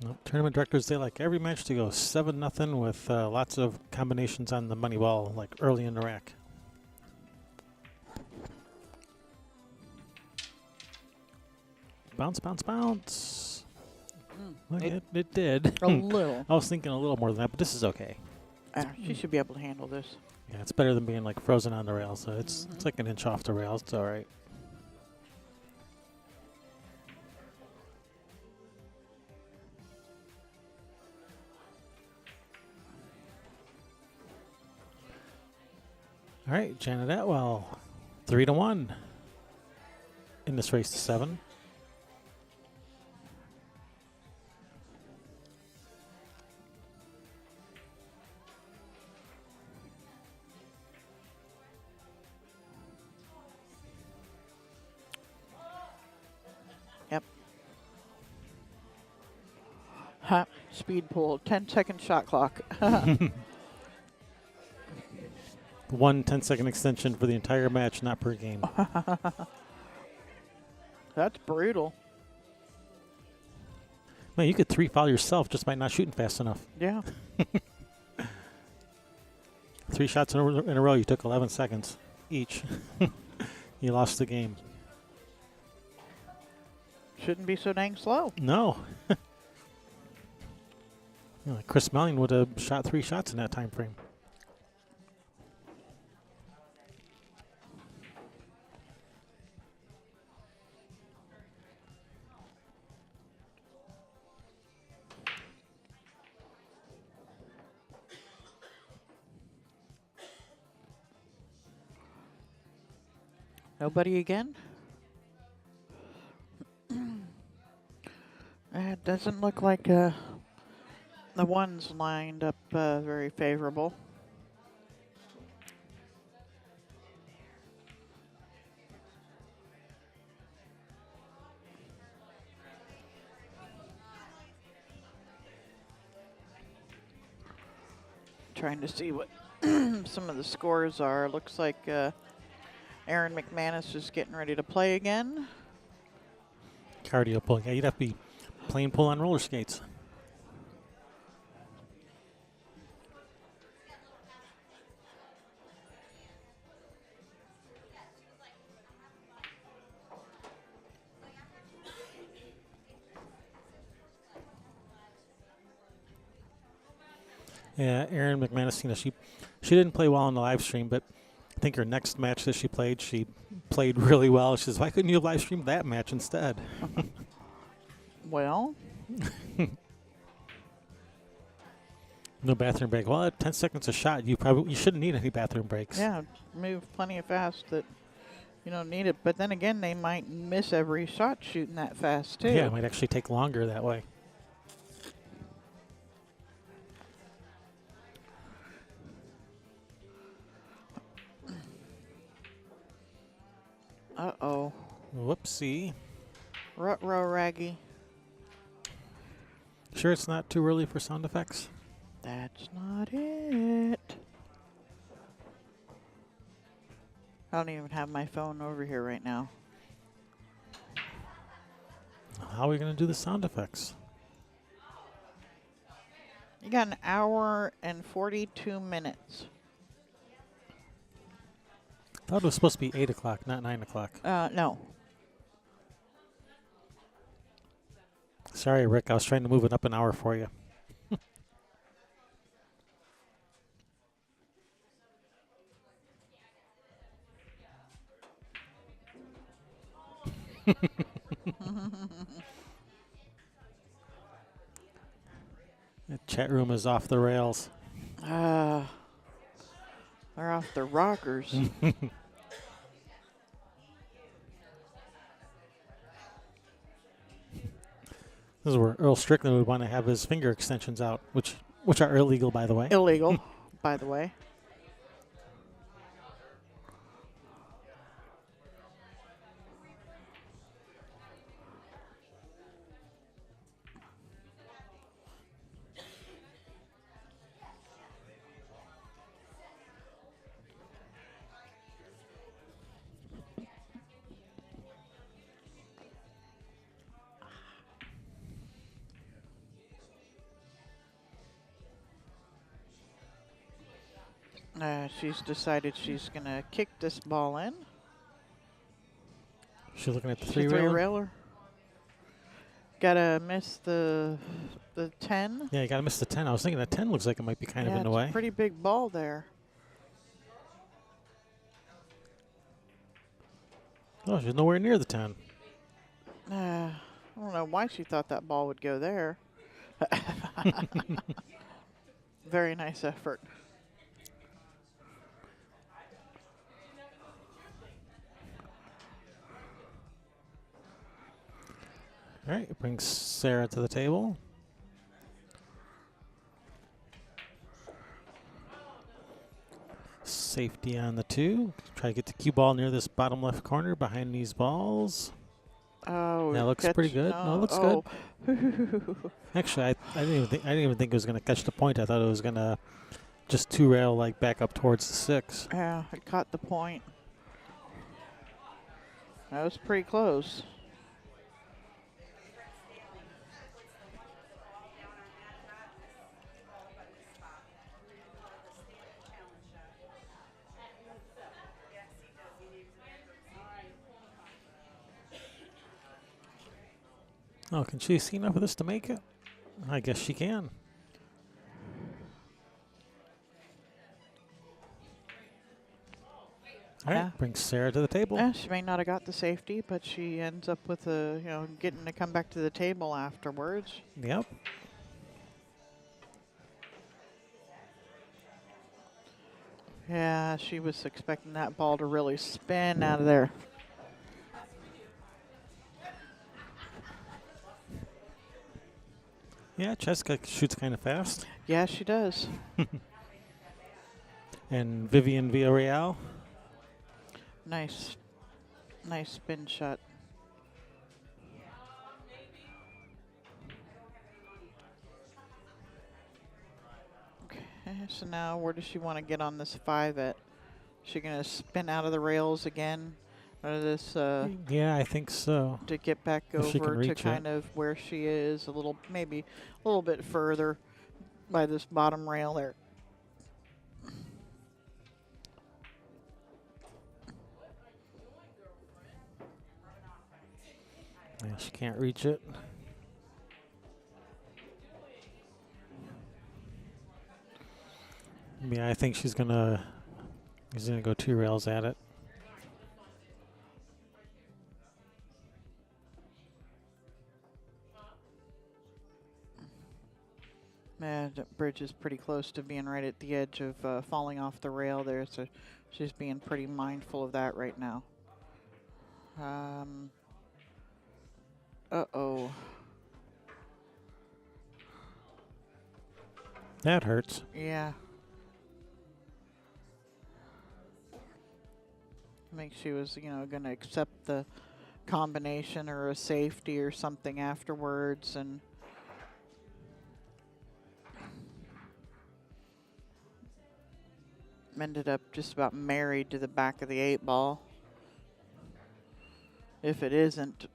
Nope. Tournament directors, they like every match to go 7-0 with lots of combinations on the money ball, like early in the rack. Bounce, bounce, bounce. Look, it did. A little. I was thinking a little more than that, but this is okay. She should be able to handle this. Yeah, it's better than being like frozen on the rail, so it's like an inch off the rails. It's all right. All right, Janet Atwell, 3-1 in this race to 7. Yep. Ha, speed pool, 10-second shot clock. 1 10-second extension for the entire match, not per game. That's brutal. Man, you could 3-foul yourself just by not shooting fast enough. Yeah. 3 shots in a row, you took 11 seconds each. You lost the game. Shouldn't be so dang slow. No. Like Chris Melling would have shot 3 shots in that time frame. Nobody again? It doesn't look like the ones lined up very favorable. Trying to see what some of the scores are. Looks like Aaron McManus is getting ready to play again. Cardio pulling. Yeah, you'd have to be playing pull on roller skates. Yeah, Erin McManus, she didn't play well on the live stream, but I think her next match that she played really well. She says, why couldn't you have live streamed that match instead? Well, No bathroom break. Well, at 10 seconds a shot, you shouldn't need any bathroom breaks. yeah, move plenty of fast that you don't need it. But then again, they might miss every shot shooting that fast too. Yeah, it might actually take longer that way. Uh-oh. Whoopsie. Rut-row raggy. Sure it's not too early for sound effects? That's not it. I don't even have my phone over here right now. How are we going to do the sound effects? You got an hour and 42 minutes. I thought it was supposed to be 8 o'clock, not 9 o'clock. No. Sorry, Rick. I was trying to move it up an hour for you. The chat room is off the rails. They're off the rockers. This is where Earl Strickland would want to have his finger extensions out, which are illegal, by the way. Illegal, by the way. She's decided she's going to kick this ball in. She's looking at the It's a three-railer. three-railer. Gotta miss the 10. Yeah, you got to miss the 10. I was thinking that 10 looks like it might be kind of in the it's way. a pretty big ball there. Oh, she's nowhere near the 10. I don't know why she thought that ball would go there. Very nice effort. All right, it brings Sarah to the table. Safety on the 2. Try to get the cue ball near this bottom left corner behind these balls. Oh, That looks pretty good. No, it looks good. Actually, I didn't even think it was going to catch the point. I thought it was going to just two-rail like back up towards the 6. Yeah, it caught the point. That was pretty close. Oh, can she see enough of this to make it? I guess she can. All right, Yeah. brings Sarah to the table. Yeah, she may not have got the safety, but she ends up with getting to come back to the table afterwards. Yep. Yeah, she was expecting that ball to really spin out of there. Yeah, Cheska shoots kind of fast. Yeah, she does. And Vivian Villarreal. Nice spin shot. Okay, so now where does she want to get on this 5 at? Is she going to spin out of the rails again? Or this Yeah, I think so. to get back If she can over to reach kind it. of where she is, maybe a little bit further by this bottom rail there. Yeah, she can't reach it. Yeah, I think she's gonna go 2 rails at it. Man, the bridge is pretty close to being right at the edge of falling off the rail there, so she's being pretty mindful of that right now. Uh-oh. That hurts. Yeah. I think she was, going to accept the combination or a safety or something afterwards, and ended up just about married to the back of the 8 ball. If it isn't.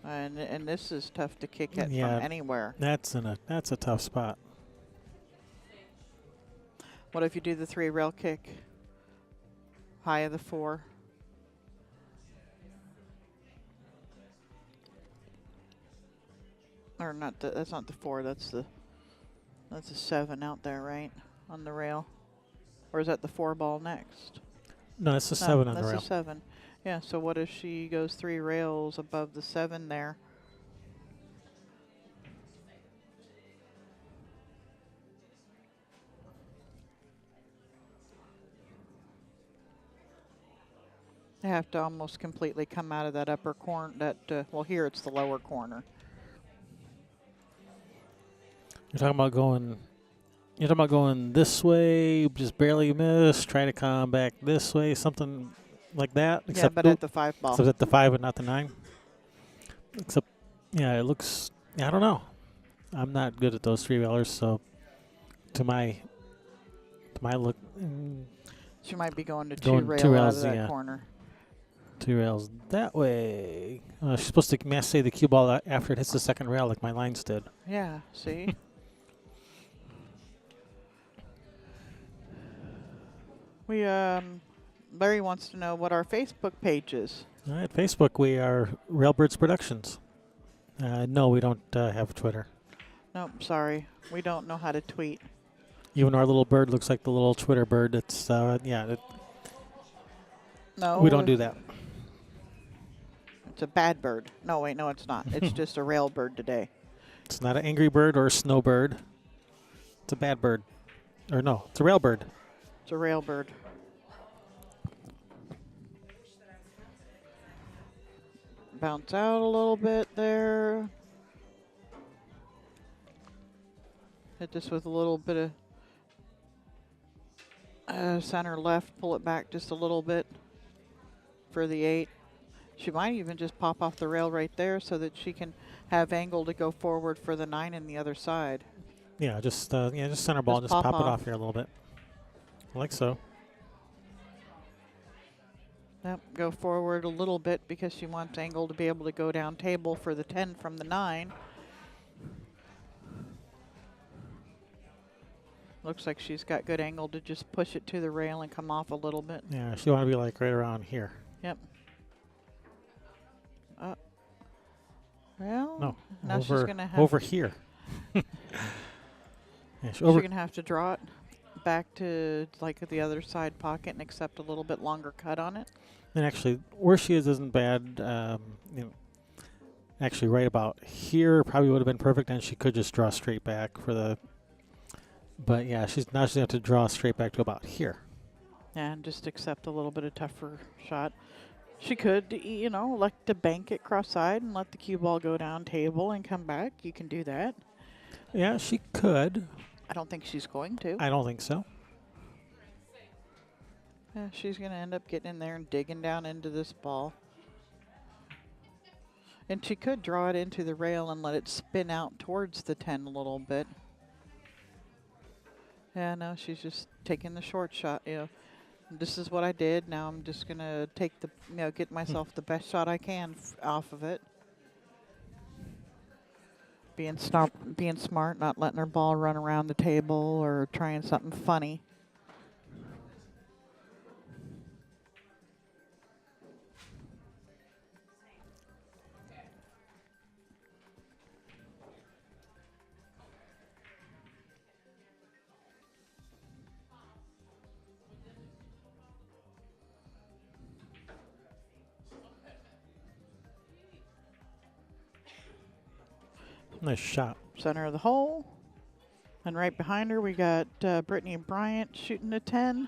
and this is tough to kick at from anywhere. That's a tough spot. What if you do the 3 rail kick? High of the 4. Or not that's not the 4, that's a 7 out there, right? On the rail. Or is that the 4 ball next? No, it's a 7 on the rail. That's a 7. Yeah, so what if she goes 3 rails above the 7 there? You have to almost completely come out of that upper corner. Well, here it's the lower corner. You're talking about going this way, just barely miss, try to come back this way, something like that. Yeah, but at the 5 ball. Except at the 5 and not the 9. Except, yeah, it looks, I don't know. I'm not good at those 3 railers, so to my look. She might be going to Going 2 rails, 2 rails out of that yeah. corner. 2 rails that way. She's supposed to mass say the cue ball after it hits the 2nd rail like my lines did. Yeah, see? Larry wants to know what our Facebook page is. All right, Facebook, we are Railbirds Productions. No, we don't have Twitter. Nope, sorry. We don't know how to tweet. Even our little bird looks like the little Twitter bird. It's, no, we don't do that. It's a bad bird. No, wait, no, it's not. It's just a rail bird today. It's not an angry bird or a snow bird. It's a bad bird. Or no, it's a rail bird. It's a rail bird. Bounce out a little bit there. Hit this with a little bit of center left. Pull it back just a little bit for the 8. She might even just pop off the rail right there so that she can have angle to go forward for the 9 in the other side. Yeah, just center ball. Just pop it off here a little bit. Like so. Yep, go forward a little bit because she wants angle to be able to go down table for the 10 from the 9. Looks like she's got good angle to just push it to the rail and come off a little bit. Yeah, she want to be like right around here. Yep. Well, no, now she's going to have over here. Yeah, she's going to have to draw it back to like the other side pocket and accept a little bit longer cut on it. And actually, where she is isn't bad. Actually, right about here probably would have been perfect, and she could just draw straight back for the. But yeah, she's going to have to draw straight back to about here. And just accept a little bit of tougher shot. She could, you know, like to bank it cross-side and let the cue ball go down table and come back. You can do that. Yeah, she could. I don't think she's going to. I don't think so. Yeah, she's going to end up getting in there and digging down into this ball. And she could draw it into the rail and let it spin out towards the 10 a little bit. Yeah, no, she's just taking the short shot, you know. This is what I did. Now I'm just going to take the, you know, get myself the best shot I can off of it. Being smart, not letting her ball run around the table or trying something funny. Nice shot. Center of the hole. And right behind her, we got Brittany Bryant shooting a 10.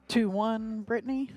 Two one, Brittany.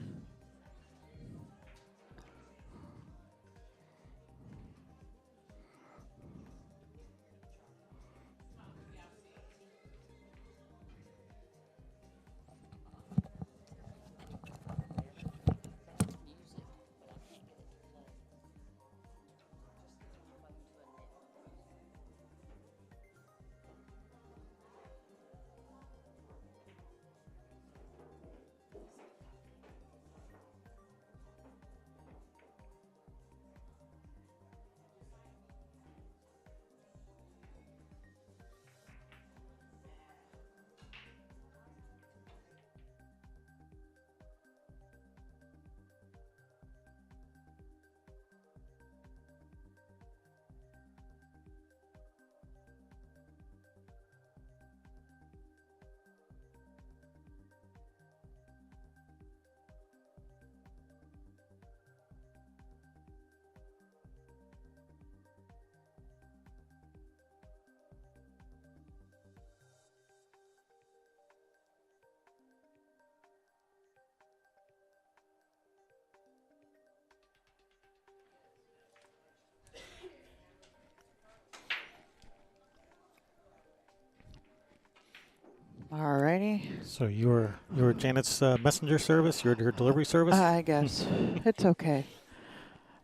Alrighty. So you were Janet's messenger service. You're her delivery service. I guess. It's okay.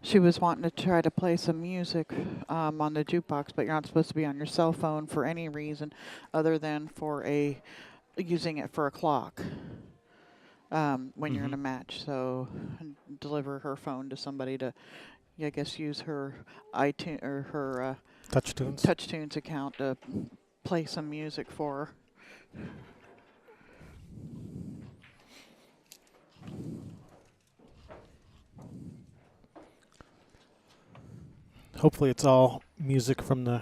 She was wanting to try to play some music on the jukebox, but you're not supposed to be on your cell phone for any reason other than for using it for a clock when you're in a match. So deliver her phone to somebody to, I guess, use her iTunes or her TouchTunes account to play some music for her. Hopefully, it's all music from the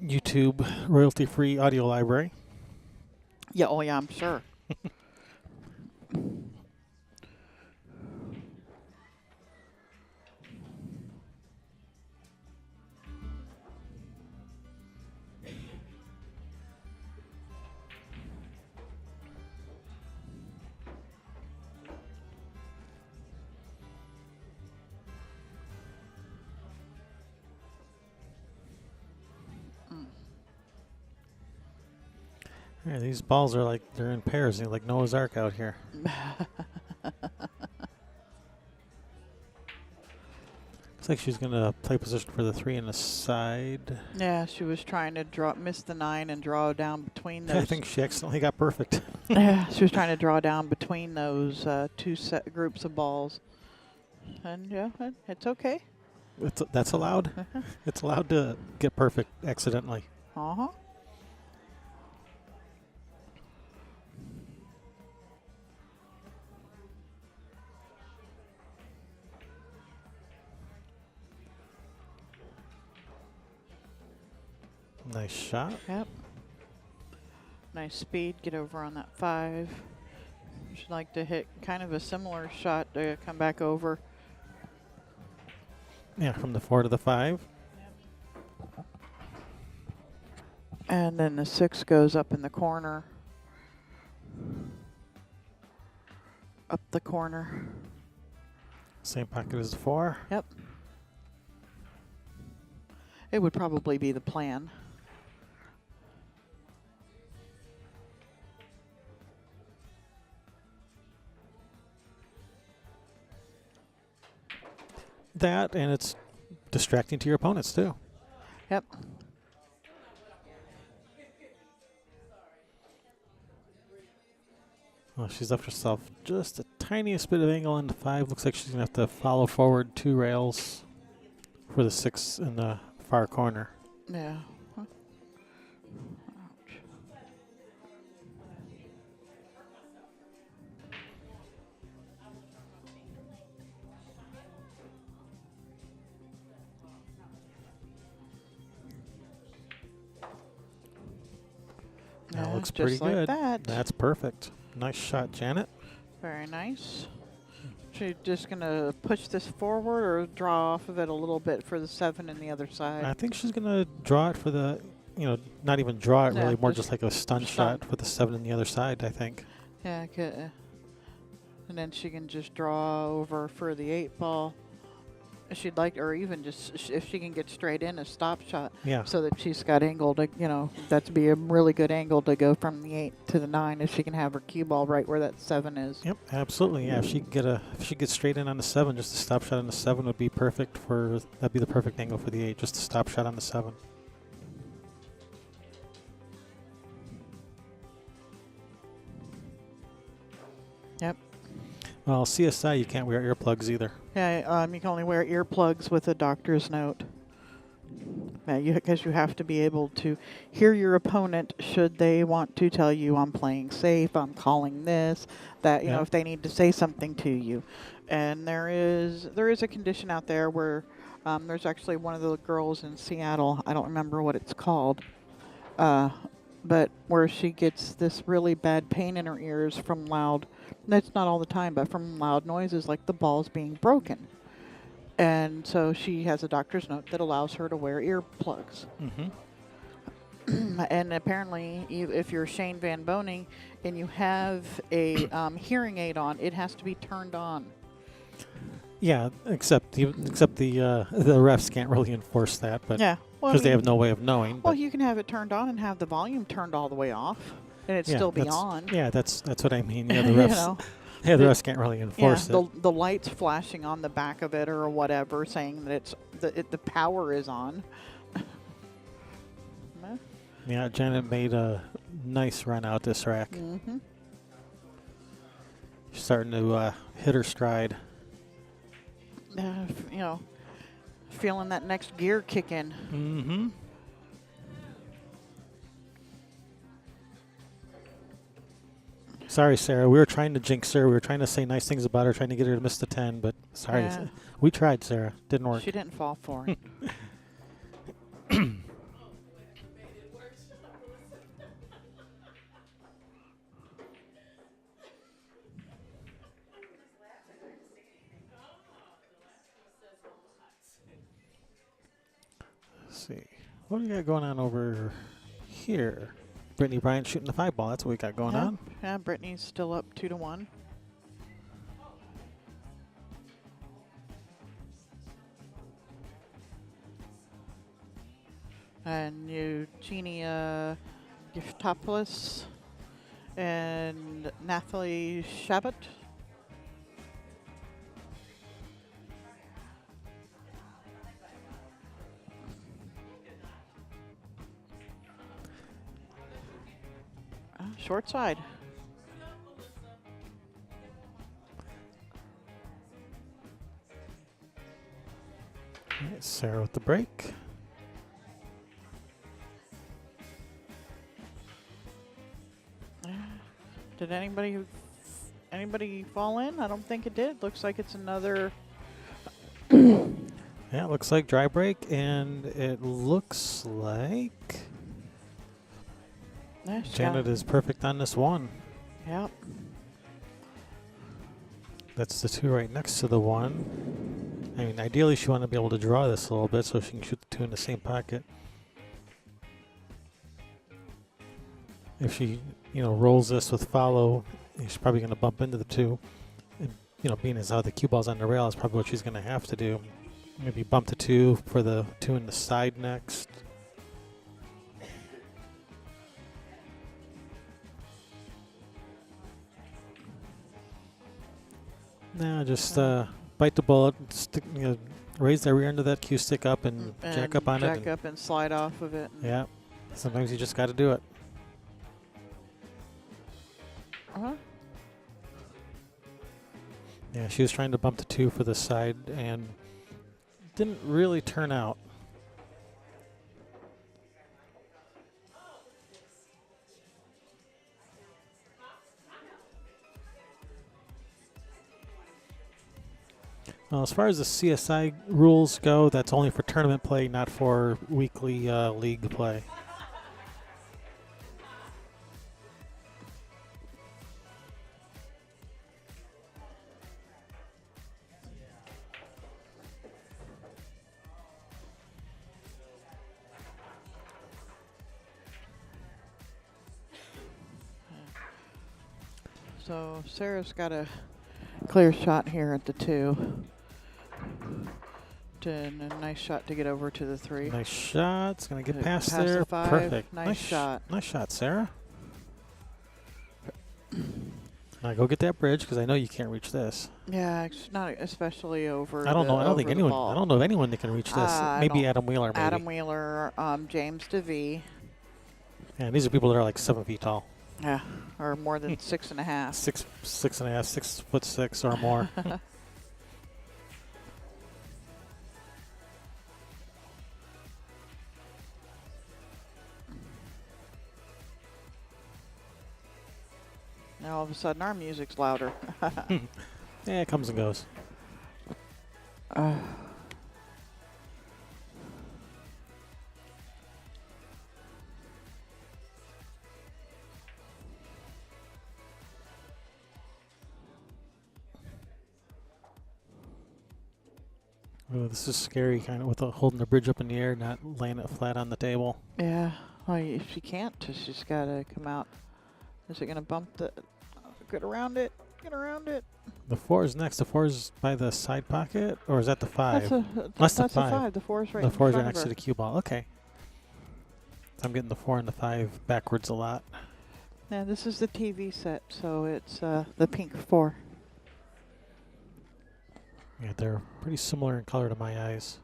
YouTube royalty-free audio library. Yeah. Oh, yeah. I'm sure. Yeah, these balls are like they're in pairs. They're like Noah's Ark out here. Looks like she's gonna play position for the 3 and the side. Yeah, she was trying to miss the 9 and draw down between those. I think she accidentally got perfect. Yeah, she was trying to draw down between those two groups of balls. And yeah, it's okay. That's allowed. It's allowed to get perfect accidentally. Uh-huh. Nice shot. Yep. Nice speed. Get over on that 5. She'd like to hit kind of a similar shot to come back over. Yeah, from the 4 to the 5. And then the 6 goes up in the corner. up the corner. Same pocket as the 4. Yep. It would probably be the plan. That, and it's distracting to your opponents too. Yep. Well, she's left herself just the tiniest bit of angle on the 5. Looks like she's going to have to follow forward 2 rails for the 6 in the far corner. Yeah. Ouch. That Yeah, looks just pretty like good. that. That's perfect. Nice shot, Janet. Very nice. She's just going to push this forward or draw off of it a little bit for the 7 in the other side. I think she's going to draw it for the, not even draw it Yeah, really, more just just like a stun stun. shot with the 7 in the other side, I think. Yeah, and then she can just draw over for the 8 ball if she'd like, or even just if she can get straight in a stop shot. Yeah. So that she's got angle to, that'd be a really good angle to go from the 8 to the 9 if she can have her cue ball right where that 7 is. Yep, absolutely. Yeah, if she gets straight in on the 7, just a stop shot on the 7 would be perfect that'd be the perfect angle for the 8, just a stop shot on the 7. Yep. Well, CSI, you can't wear earplugs either. Yeah, you can only wear earplugs with a doctor's note. Because you have to be able to hear your opponent should they want to tell you, I'm playing safe, I'm calling this, that, Yeah. if they need to say something to you. And there is a condition out there where there's actually one of the girls in Seattle, I don't remember what it's called, but where she gets this really bad pain in her ears from loud, that's not all the time, but from loud noises like the balls being broken. And so she has a doctor's note that allows her to wear earplugs. Mm-hmm. And apparently, if you're Shane Van Boning and you have a hearing aid on, it has to be turned on. Yeah, except the refs can't really enforce that, but Yeah, because they have no way of knowing. Well, but you can have it turned on and have the volume turned all the way off, and it yeah, still be that's- on. Yeah, that's what I mean. Yeah, the You refs. know. Yeah, the refs can't really enforce Yeah, it. the lights flashing on the back of it or whatever, saying that the power is on. Yeah, Janet made a nice run out this rack. Mm-hmm. She's starting to hit her stride. Feeling that next gear kick in. Mm-hmm. Sorry, Sarah. We were trying to jinx her. We were trying to say nice things about her, trying to get her to miss the 10, but sorry. Yeah. We tried, Sarah. Didn't work. She didn't fall for it. Let's see. What do we got going on over here? Brittany Bryant shooting the 5 ball. That's what we got going on. Yeah, Brittany's still up 2-1. And Eugenia Giftopoulos and Nathalie Shabbat. Short side. Alright, Sarah with the break. Did anybody fall in? I don't think it did. Looks like it's another. Yeah, it looks like dry break, and it looks like Janet is perfect on this 1. Yep. That's the 2 right next to the 1. I mean, ideally, she want to be able to draw this a little bit so she can shoot the 2 in the same pocket. If she, rolls this with follow, she's probably going to bump into the 2. being as how the cue ball's on the rail is probably what she's going to have to do. Maybe bump the 2 for the 2 in the side next. Now just bite the bullet, stick, raise the rear end of that cue stick up and jack up on it. Jack up and slide off of it. Yeah. Sometimes you just got to do it. Yeah, she was trying to bump the 2 for the side and didn't really turn out. Well, as far as the CSI rules go, that's only for tournament play, not for weekly league play. So Sarah's got a clear shot here at the 2. And a nice shot to get over to the 3. Nice shot. It's going to get past Past there. the 5. Perfect. Nice shot. Nice shot, Sarah. Now go get that bridge because I know you can't reach this. Yeah, it's not especially over. I don't know. I don't think anyone. Ball. I don't know of anyone that can reach this. Maybe Adam Wheeler. Maybe. Adam Wheeler, James DeVee. Yeah, these are people that are like 7 feet tall. Yeah, or more than 6.5. 6'5", 6'6" or more. Now all of a sudden our music's louder. Yeah, it comes and goes. Oh, this is scary, kind of, with holding the bridge up in the air, not laying it flat on the table. Yeah, well, if she can't, she's got to come out. Is it going to bump the... Get around it. Get around it. The 4 is next. The 4 is by the side pocket, or is that the 5? That's the 5. The 5. The 4 is right. The 4 is right in next front to the cue ball. Okay. I'm getting the 4 and the 5 backwards a lot. Yeah, this is the TV set, so it's the pink 4. Yeah, they're pretty similar in color to my eyes.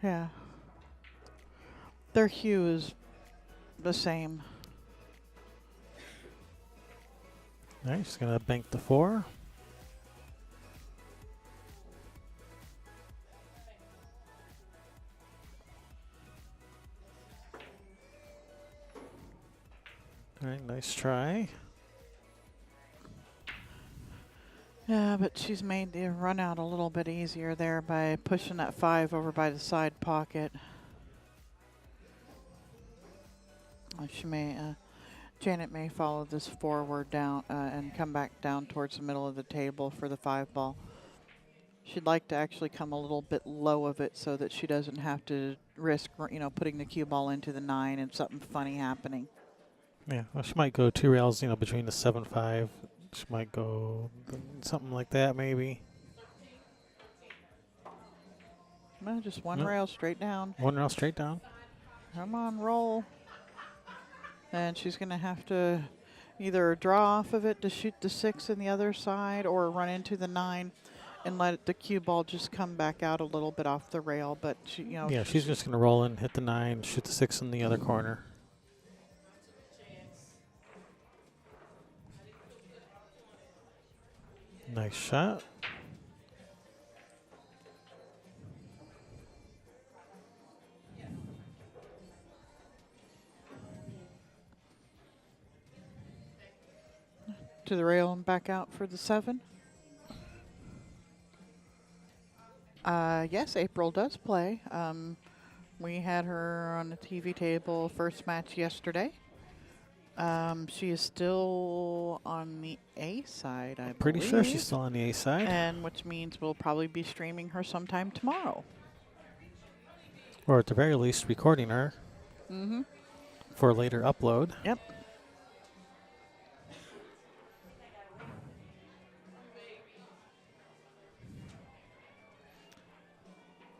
Yeah. Their hue is the same. All right, she's going to bank the 4. All right, nice try. Yeah, but she's made the run out a little bit easier there by pushing that 5 over by the side pocket. She may, Janet may follow this forward down and come back down towards the middle of the table for the 5 ball. She'd like to actually come a little bit low of it so that she doesn't have to risk, putting the cue ball into the 9 and something funny happening. Yeah, well, she might go 2 rails, between the 7-5. She might go something like that, maybe. No, just one rail straight down. One rail straight down. Come on, roll. And she's going to have to either draw off of it to shoot the 6 in the other side or run into the 9 and let the cue ball just come back out a little bit off the rail. But, yeah, she's just going to roll in, hit the 9, shoot the 6 in the other corner. Nice shot. To the rail and back out for the 7. Yes, April does play. We had her on the TV table first match yesterday. She is still on the A side, I believe. Pretty sure she's still on the A side. And which means we'll probably be streaming her sometime tomorrow. Or at the very least, recording her for a later upload. Yep.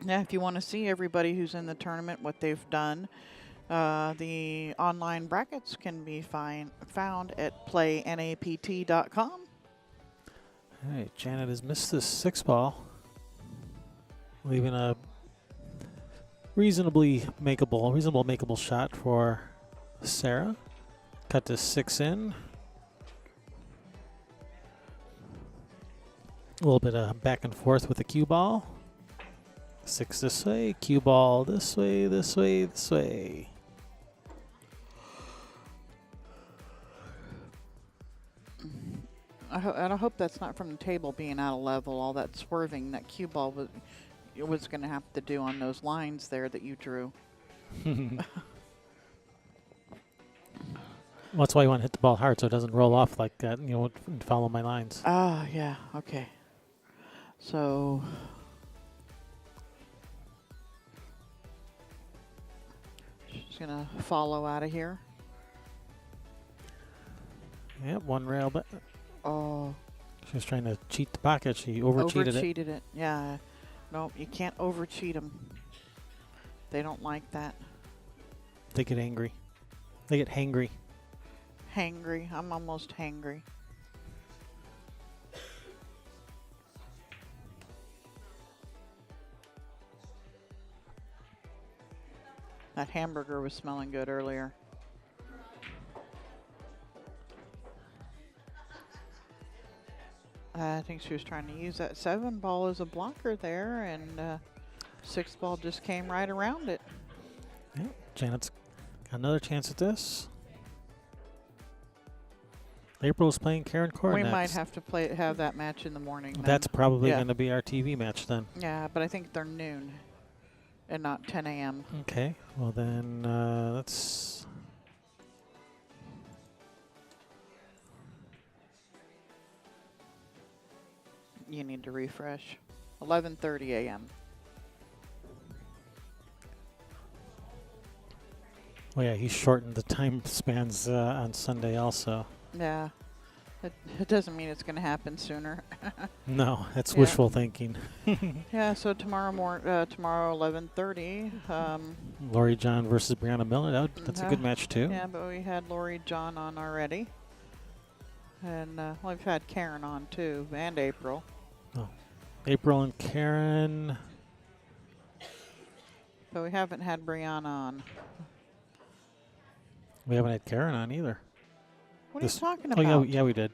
Yeah, if you want to see everybody who's in the tournament, what they've done, the online brackets can be found at playnapt.com. All right, Janet has missed this 6 ball, leaving a reasonable makeable shot for Sara. Cut to 6 in. A little bit of back and forth with the cue ball. 6 this way, cue ball this way, this way, this way. I hope that's not from the table being out of level. All that swerving that cue ball was going to have to do on those lines there that you drew. Well, that's why you want to hit the ball hard so it doesn't roll off like that, and follow my lines. Ah, yeah, okay. So she's going to follow out of here. Yep, one rail, but Oh, she was trying to cheat the pocket. She over-cheated it. overcheated it. Yeah. No, you can't over-cheat them. They don't like that. They get angry. They get hangry. Hangry. I'm almost hangry. That hamburger was smelling good earlier. I think she was trying to use that 7 ball as a blocker there, and 6 ball just came right around it. Yep, Janet's got another chance at this. April's playing Karen Core We next. might have to have that match in the morning. Then. That's probably Yeah. going to be our TV match then. Yeah, but I think they're noon and not 10 a.m. Okay, well then let's... You need to refresh. 11:30 a.m. Oh yeah, he shortened the time spans on Sunday also. Yeah. It doesn't mean it's going to happen sooner. No, that's Yeah. wishful thinking. Yeah, so tomorrow 11:30. Lori John versus Brianna Miller. That's a good match too. Yeah, but we had Lori John on already. And we've had Karen on too, and April. April and Karen. But we haven't had Brianna on. We haven't had Karen on either. What are you talking Oh about? yeah, we did.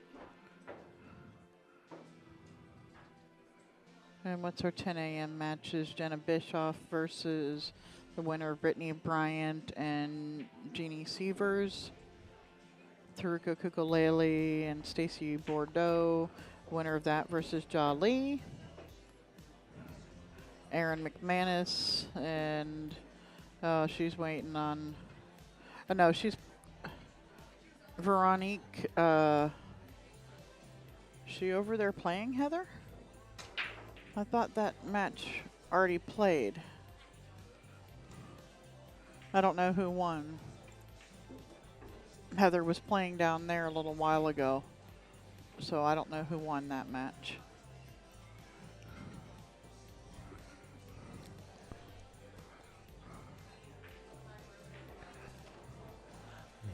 And what's our 10 a.m. matches? Jenna Bischoff versus the winner of Brittany Bryant and Jeannie Sievers. Taruka Kukulele and Stacy Bordeaux. Winner of that versus Ja Lee. Erin McManus and she's waiting on. No, she's Veronique. She over there playing, Heather? I thought that match already played. I don't know who won. Heather was playing down there a little while ago, so I don't know who won that match.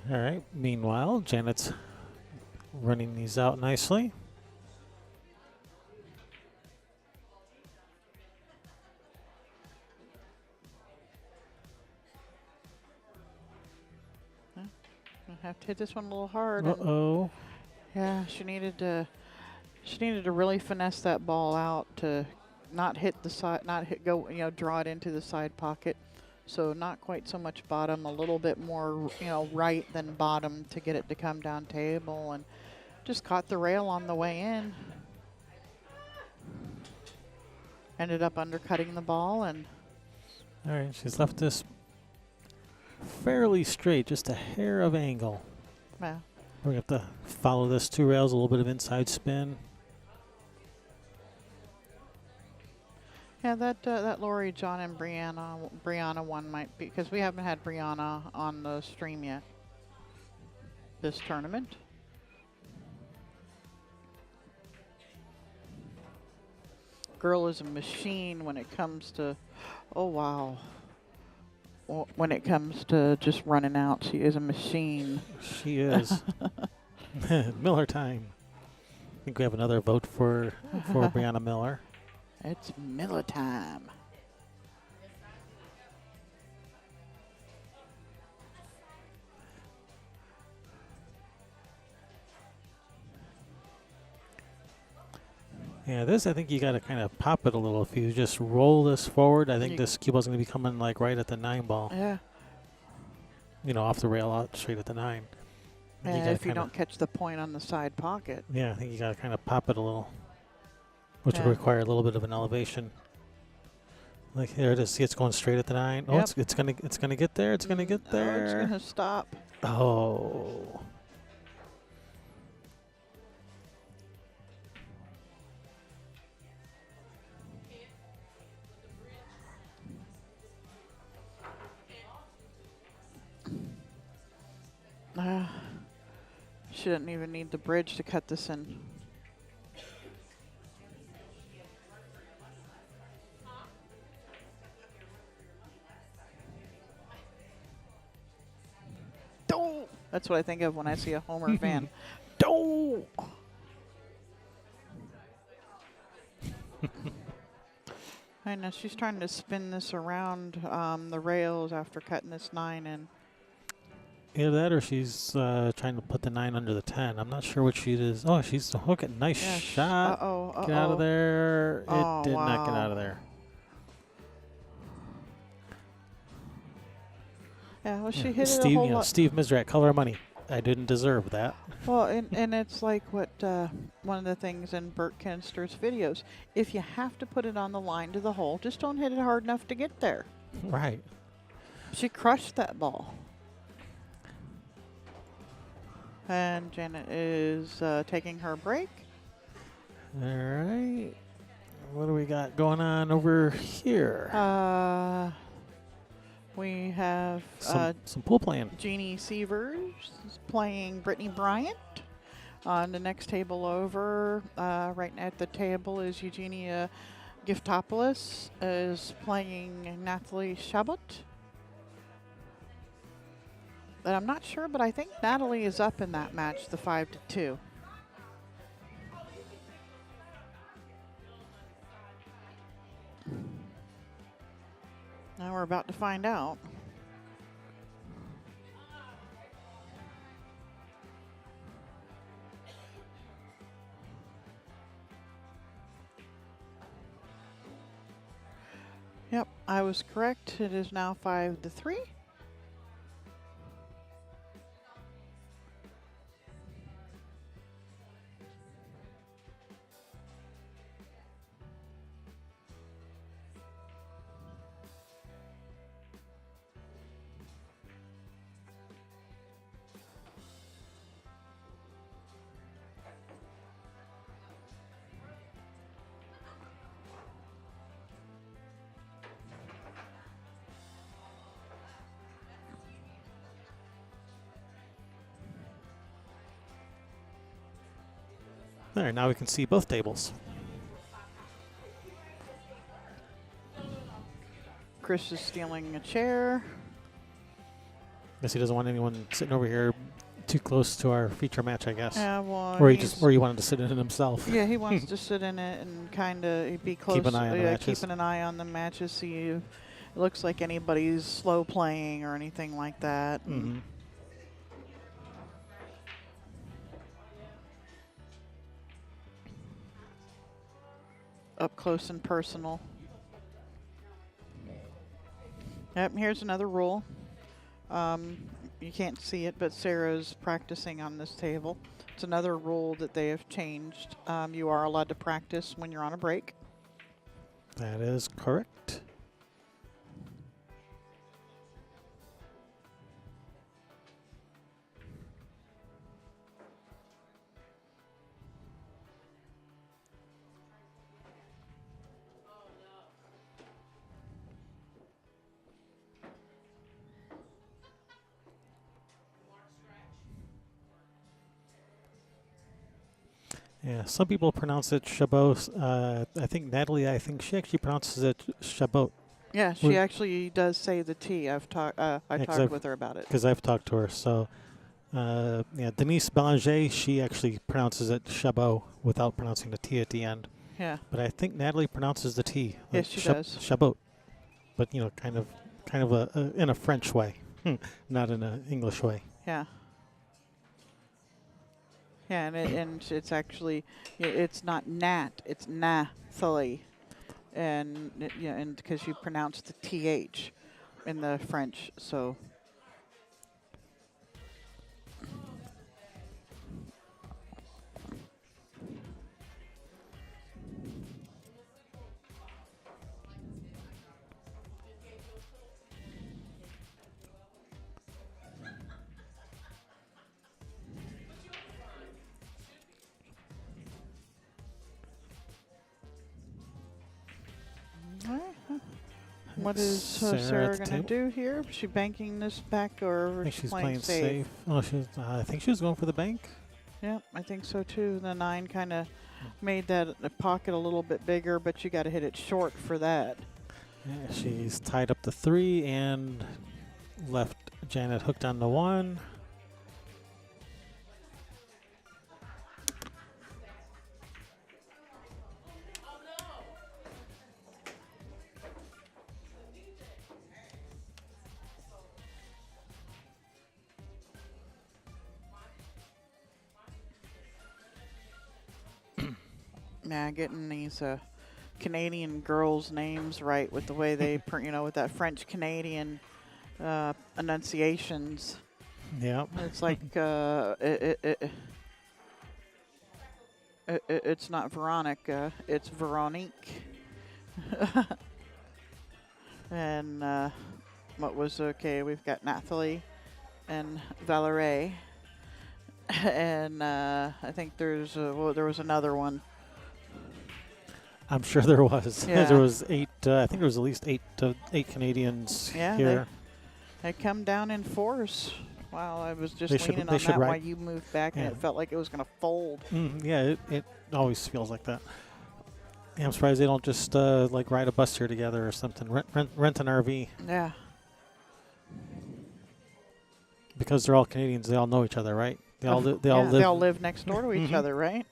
All right. Meanwhile, Janet's running these out nicely. I have to hit this one a little hard. Uh-oh. Yeah, she needed to really finesse that ball out to not hit the side, draw it into the side pocket. So not quite so much bottom, a little bit more, right than bottom to get it to come down table, and just caught the rail on the way in. Ended up undercutting the ball, and All right, she's left this fairly straight, just a hair of angle. yeah. We're going to have to follow this 2 rails, a little bit of inside spin. Yeah, that Lori, John, and Brianna one might be, because we haven't had Brianna on the stream yet this tournament. girl is a machine when it comes to, oh wow. When it comes to just running out, she is a machine. She is. Miller time. I think we have another vote for Brianna Miller. It's Miller time. Yeah, this I think you got to kind of pop it a little. If you just roll this forward, I think You- this cue ball's going to be coming like right at the 9 ball. Yeah. You know, off the rail out straight at the 9. And And gotta if you don't catch the point on the side pocket. Yeah, I think you got to kind of pop it a little, which Yeah. will require a little bit of an elevation. Like there it is. See, it's going straight at the 9. Oh, Yep. it's gonna get there. It's gonna get Oh, it's there. gonna stop. Oh. She didn't even need the bridge to cut this in. Don't. That's what I think of when I see a Homer fan. Don't. I know she's trying to spin this around the rails after cutting this 9 in. Either that or she's trying to put the 9 under the 10. I'm not sure what she is. Oh, she's hooking. Nice Yeah, shot. Uh-oh. Get out of there. Oh, It did not get wow. out of there. Yeah, well, she Yeah. hit it a Steve, whole you know, lot. Steve Mizrak, Color of Money. I didn't deserve that. Well, and it's like what one of the things in Bert Kenster's videos. If you have to put it on the line to the hole, just don't hit it hard enough to get there. Right. She crushed that ball. And Janet is taking her break. All right. What do we got going on over here? We have Some pool playing. Jeannie Sievers playing Brittany Bryant. On the next table over, right at the table is Eugenia Giftopoulos is playing Natalie Shabot. But I'm not sure, but I think Natalie is up in that match, the 5-2. Now we're about to find out. Yep, I was correct. It is now 5-3. All right, now we can see both tables. Chris is stealing a chair. Guess he doesn't want anyone sitting over here too close to our feature match, I guess. Yeah, well, Or he wanted to sit in it himself. yeah, he wants to sit in it and kind of be close. an eye on the matches. Keeping an eye on the matches. See if it looks like anybody's slow playing or anything like that. Mm-hmm. Up close and personal. Yep, here's another rule. You can't see it, but Sarah's practicing on this table. It's another rule that they have changed. You are allowed to practice when you're on a break. That is correct. Yeah, some people pronounce it Chabot. I think Natalie, I think she actually pronounces it Chabot. Yeah, she actually does say the T. I talked with her about it. Because I've talked to her. So, yeah, Denise Belanger, she actually pronounces it Chabot without pronouncing the T at the end. Yeah. But I think Natalie pronounces the T. Like Yes, she does. Chabot. But, you know, kind of in a French way, not in an English way. Yeah. Yeah, and it's actually it's not Nat, it's Nathalie, and yeah, and because you pronounce the TH in the French, so. What is Sarah going to do here? Is she banking this back, or I think is she she's playing safe. safe? Oh, I think she was going for the bank. Yeah, I think so too. The 9 kind of made that pocket a little bit bigger, but you got to hit it short for that. Yeah, she's tied up the 3 and left Janet hooked on the 1. Yeah, getting these Canadian girls' names right with the way they, with that French Canadian enunciations. Yep. It's like it's not Veronica, it's Veronique. And what was okay? We've got Nathalie and Valerie, and I think there was another one. I'm sure there was. Yeah. There was 8. I think there was at least 8 Canadians here. They come down in force. Wow, I was just They leaning on that while you moved back, and it felt like it was going to fold. Yeah, it always feels like that. Yeah, I'm surprised they don't just like ride a bus here together or something. Rent an RV. Yeah. Because they're all Canadians, they all know each other, right? They all live next door to each other, right?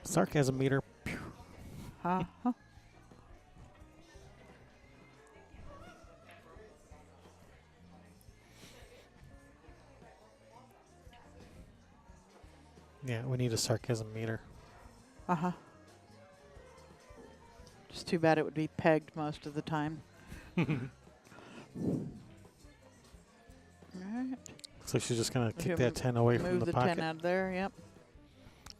Sarcasm meter. Uh-huh. Yeah, we need a sarcasm meter. Uh-huh. Just too bad it would be pegged most of the time. All right. So she's just going to kick that 10 away from the pocket. Move the 10 out of there, yep.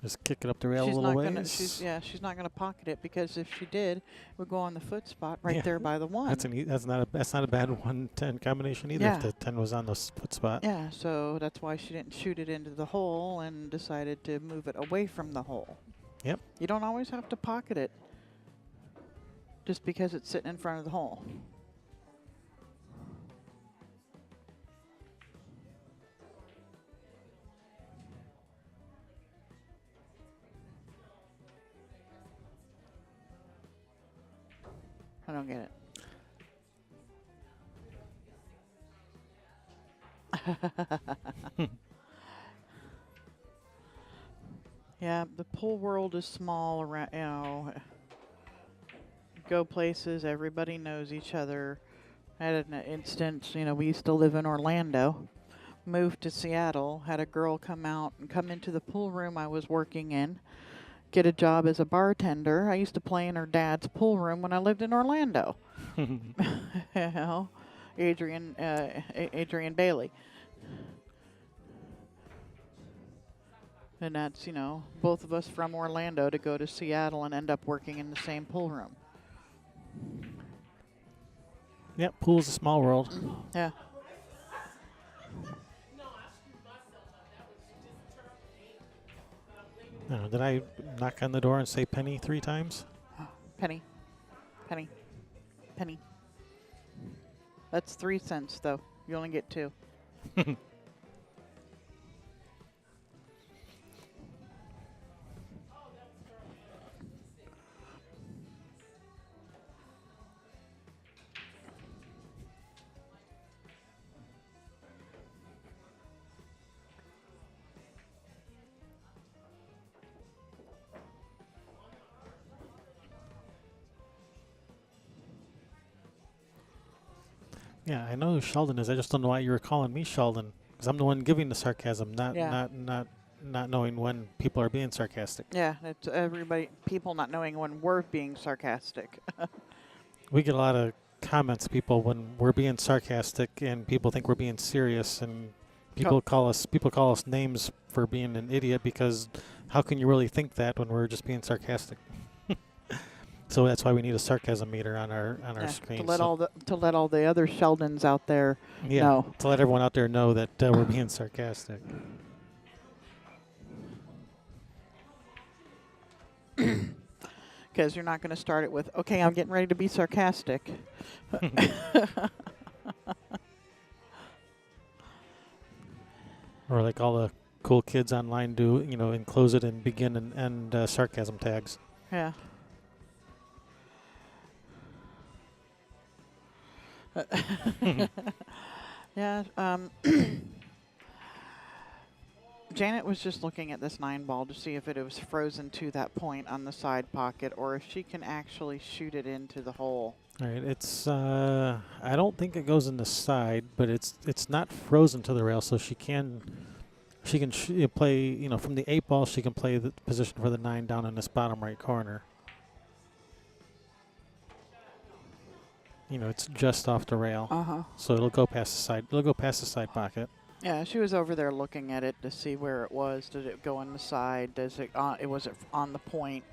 Just kick it up the rail a little ways. She's not going to pocket it, because if she did, it would go on the foot spot right there by the 1. That's not a bad 1-10 combination either. Yeah. If the 10 was on the foot spot. Yeah, so that's why she didn't shoot it into the hole and decided to move it away from the hole. Yep. You don't always have to pocket it just because it's sitting in front of the hole. I don't get it. Yeah, the pool world is small around, go places, everybody knows each other. I had an instance, we used to live in Orlando, moved to Seattle, had a girl come into the pool room I was working in, get a job as a bartender. I used to play in her dad's pool room when I lived in Orlando. Adrian Bailey. And that's, both of us from Orlando to go to Seattle and end up working in the same pool room. Yep, pool's a small world. Yeah. Did I knock on the door and say Penny 3 times? Penny. Penny. Penny. That's 3 cents, though. You only get 2. Yeah, I know who Sheldon is. I just don't know why you were calling me Sheldon, because I'm the one giving the sarcasm, Yeah. not knowing when people are being sarcastic. Yeah, it's people not knowing when we're being sarcastic. We get a lot of comments, people, when we're being sarcastic, and people think we're being serious, and people call us names for being an idiot, because how can you really think that when we're just being sarcastic? So that's why we need a sarcasm meter on our screen. To let all the other Sheldons out there know. To let everyone out there know that we're being sarcastic. Because you're not going to start it with, okay, I'm getting ready to be sarcastic. Or like all the cool kids online do, enclose it and begin and end sarcasm tags. Yeah. Yeah. Janet was just looking at this 9 ball to see if it was frozen to that point on the side pocket, or if she can actually shoot it into the hole. All right, it's I don't think it goes in the side, but it's not frozen to the rail, so she can play, from the 8 ball. She can play the position for the 9 down in this bottom right corner. It's just off the rail, so it'll go past the side. It'll go past the side pocket. Yeah, she was over there looking at it to see where it was. Did it go on the side? Was it on the point?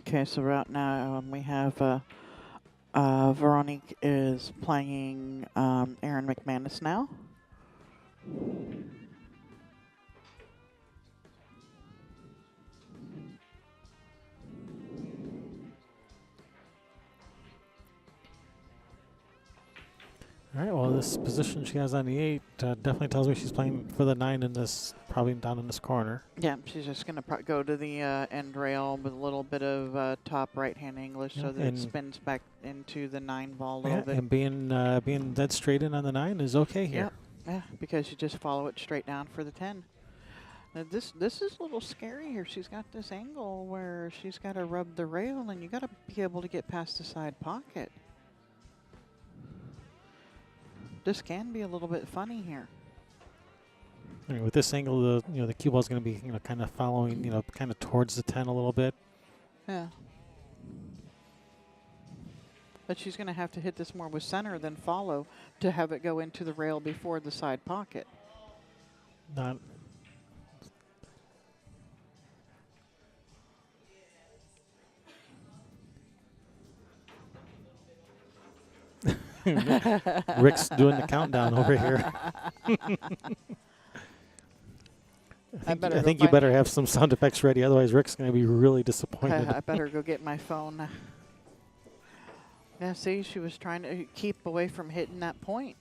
Okay, so right now we have Veronique is playing Aaron McManus now. All right, well, this position she has on the 8 definitely tells me she's playing for the 9 probably down in this corner. Yeah, she's just going to go to the end rail with a little bit of top right-hand English so that it spins back into the 9 ball a little bit. And being dead straight in on the 9 is okay here. Yeah, because you just follow it straight down for the 10. Now this is a little scary here. She's got this angle where she's got to rub the rail, and you got to be able to get past the side pocket. This can be a little bit funny here. I mean, with this angle, the cue ball is going to be kind of following, kind of towards the 10 a little bit. Yeah. But she's going to have to hit this more with center than follow to have it go into the rail before the side pocket. Not. Rick's doing the countdown over here. I think you better have some sound effects ready, otherwise Rick's going to be really disappointed. I better go get my phone. Yeah, see, she was trying to keep away from hitting that point.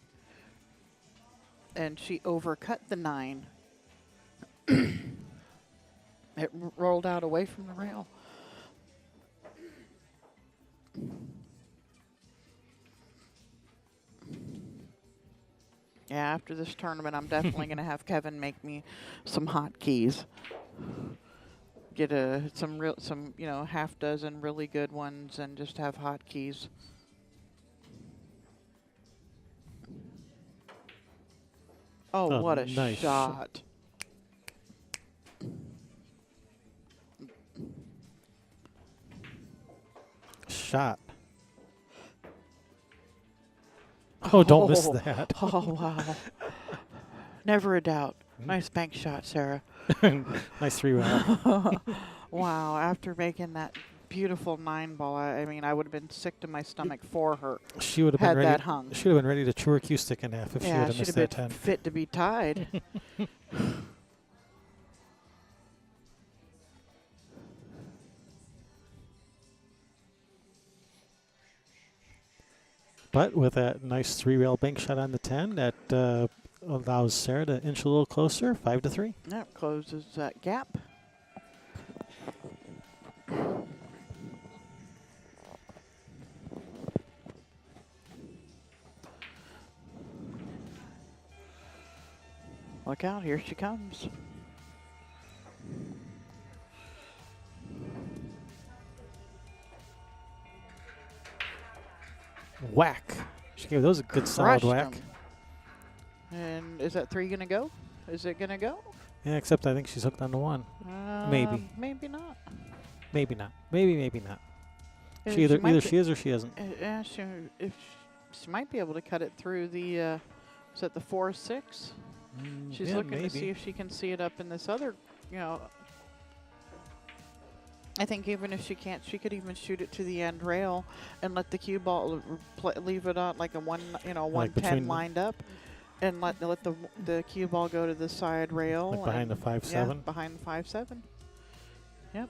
And she overcut the 9. It rolled out away from the rail. Yeah, after this tournament, I'm definitely going to have Kevin make me some hotkeys. Get some half dozen really good ones and just have hotkeys. Oh, what a nice shot. Shot. Oh, don't miss that. Oh, wow. Never a doubt. Nice bank shot, Sarah. Nice 3-wound. Wow, after making that beautiful 9-ball. I mean, I would have been sick to my stomach for her. She would have been Had ready. that hung. She would have been ready to chew her cue stick in half if she Yeah, would have she'd missed have that been 10. fit to be tied. But with that nice 3-rail bank shot on the 10, that allows Sara to inch a little closer, 5-3. That closes that gap. Look out, here she comes. Whack. She gave those a good solid Crushed whack. 'em. And is that 3 going to go? Is it going to go? Yeah, except I think she's hooked on the 1. Maybe. Maybe not. Maybe not. Maybe not. Uh, She either might she is or she isn't. Yeah, she might be able to cut it through the, is that the 4-6? She's Yeah, looking maybe. to see if she can see it up in this other, you know. I think even if she can't, she could even shoot it to the end rail and let the cue ball leave it on like a 110 between the- lined up, and let the cue ball go to the side rail. Like behind the 5-7? Yeah, behind the 5-7. Yep.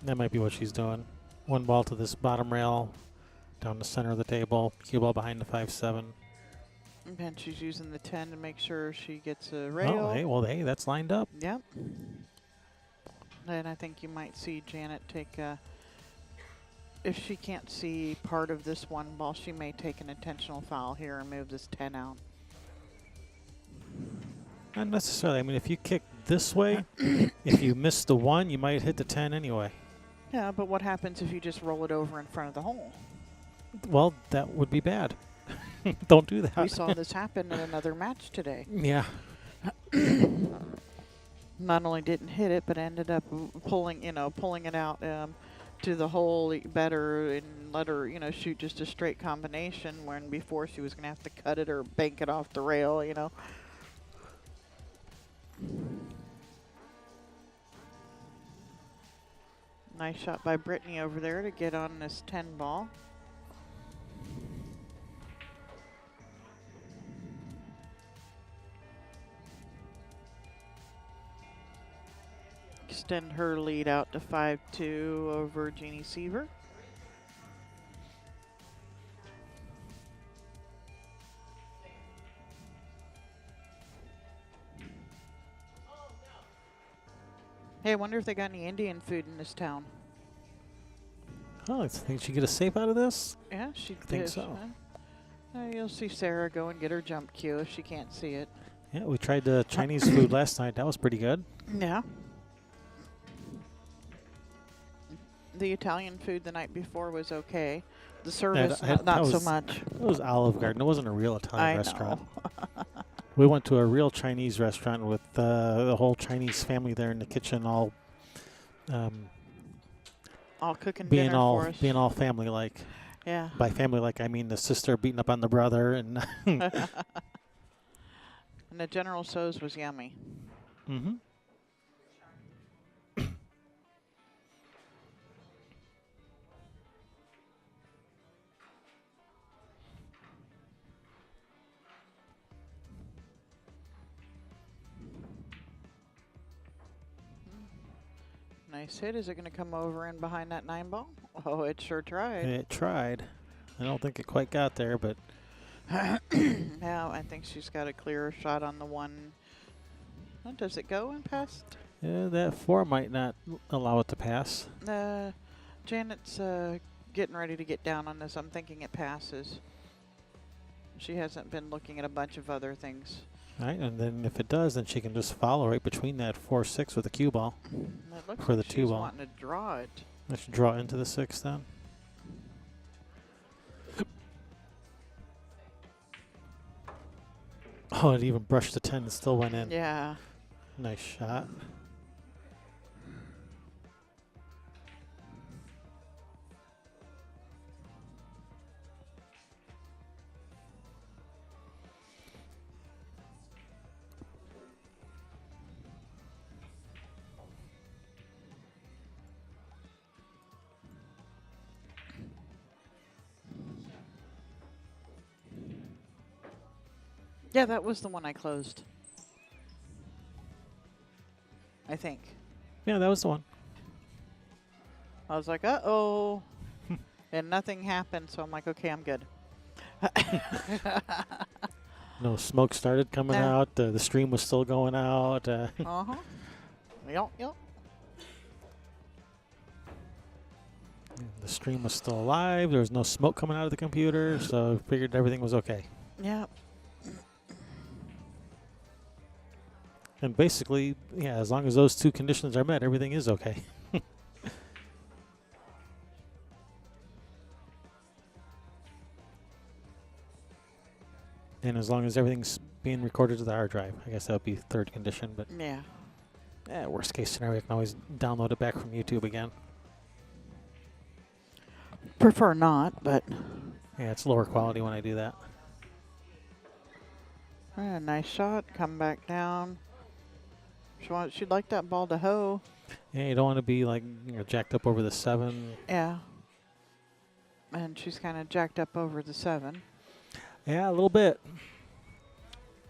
That might be what she's doing. 1 ball to this bottom rail, down the center of the table, cue ball behind the 5-7. And she's using the 10 to make sure she gets a rail. Oh, hey, that's lined up. Yep. And I think you might see Janet take if she can't see part of this 1 ball, she may take an intentional foul here and move this 10 out. Not necessarily. I mean, if you kick this way, if you miss the 1, you might hit the 10 anyway. Yeah, but what happens if you just roll it over in front of the hole? Well, that would be bad. Don't do that. We saw this happen in another match today. Yeah. Not only didn't hit it, but ended up pulling it out to the hole better and let her, shoot just a straight combination when before she was going to have to cut it or bank it off the rail, Nice shot by Brittany over there to get on this 10 ball. Extend her lead out to 5-2 over Jeannie Seaver. Hey, I wonder if they got any Indian food in this town. Oh, I think she get a safe out of this? Yeah, she think did. so. You'll see Sara go and get her jump cue if she can't see it. Yeah, we tried the Chinese food last night. That was pretty good. Yeah. The Italian food the night before was okay. The service, not so much. It was Olive Garden. It wasn't a real Italian restaurant. Know. We went to a real Chinese restaurant with the whole Chinese family there in the kitchen, all Cooking being dinner for us. being all family like. Yeah. By family like, I mean the sister beating up on the brother and. And the General Tso's was yummy. Mm-hmm. Nice hit. Is it going to come over in behind that 9 ball? Oh, it sure tried. It tried. I don't think it quite got there, but. Now I think she's got a clearer shot on the 1. Oh, does it go and pass? Yeah, that 4 might not allow it to pass. Janet's getting ready to get down on this. I'm thinking it passes. She hasn't been looking at a bunch of other things. All right, and then if it does, then she can just follow right between that 4-6 with the cue ball. It looks For like the 2 she's ball. wanting to draw it. Let's draw into the 6 then. Oh, it even brushed the 10 and still went in. Yeah. Nice shot. Yeah, that was the one I closed. I think. Yeah, that was the one. I was like, uh-oh. And nothing happened, so I'm like, okay, I'm good. No smoke started coming Nah. out. The stream was still going out. Uh-huh. Yep. The stream was still alive. There was no smoke coming out of the computer, so figured everything was okay. Yep. And basically, yeah, as long as those two conditions are met, everything is okay. And as long as everything's being recorded to the hard drive. I guess that would be third condition, but Yeah. worst case scenario, I can always download it back from YouTube again. Prefer not, but Yeah, it's lower quality when I do that. nice shot. Come back down. She'd like that ball to hoe. Yeah, you don't want to be like jacked up over the 7. Yeah. And she's kind of jacked up over the 7. Yeah, a little bit.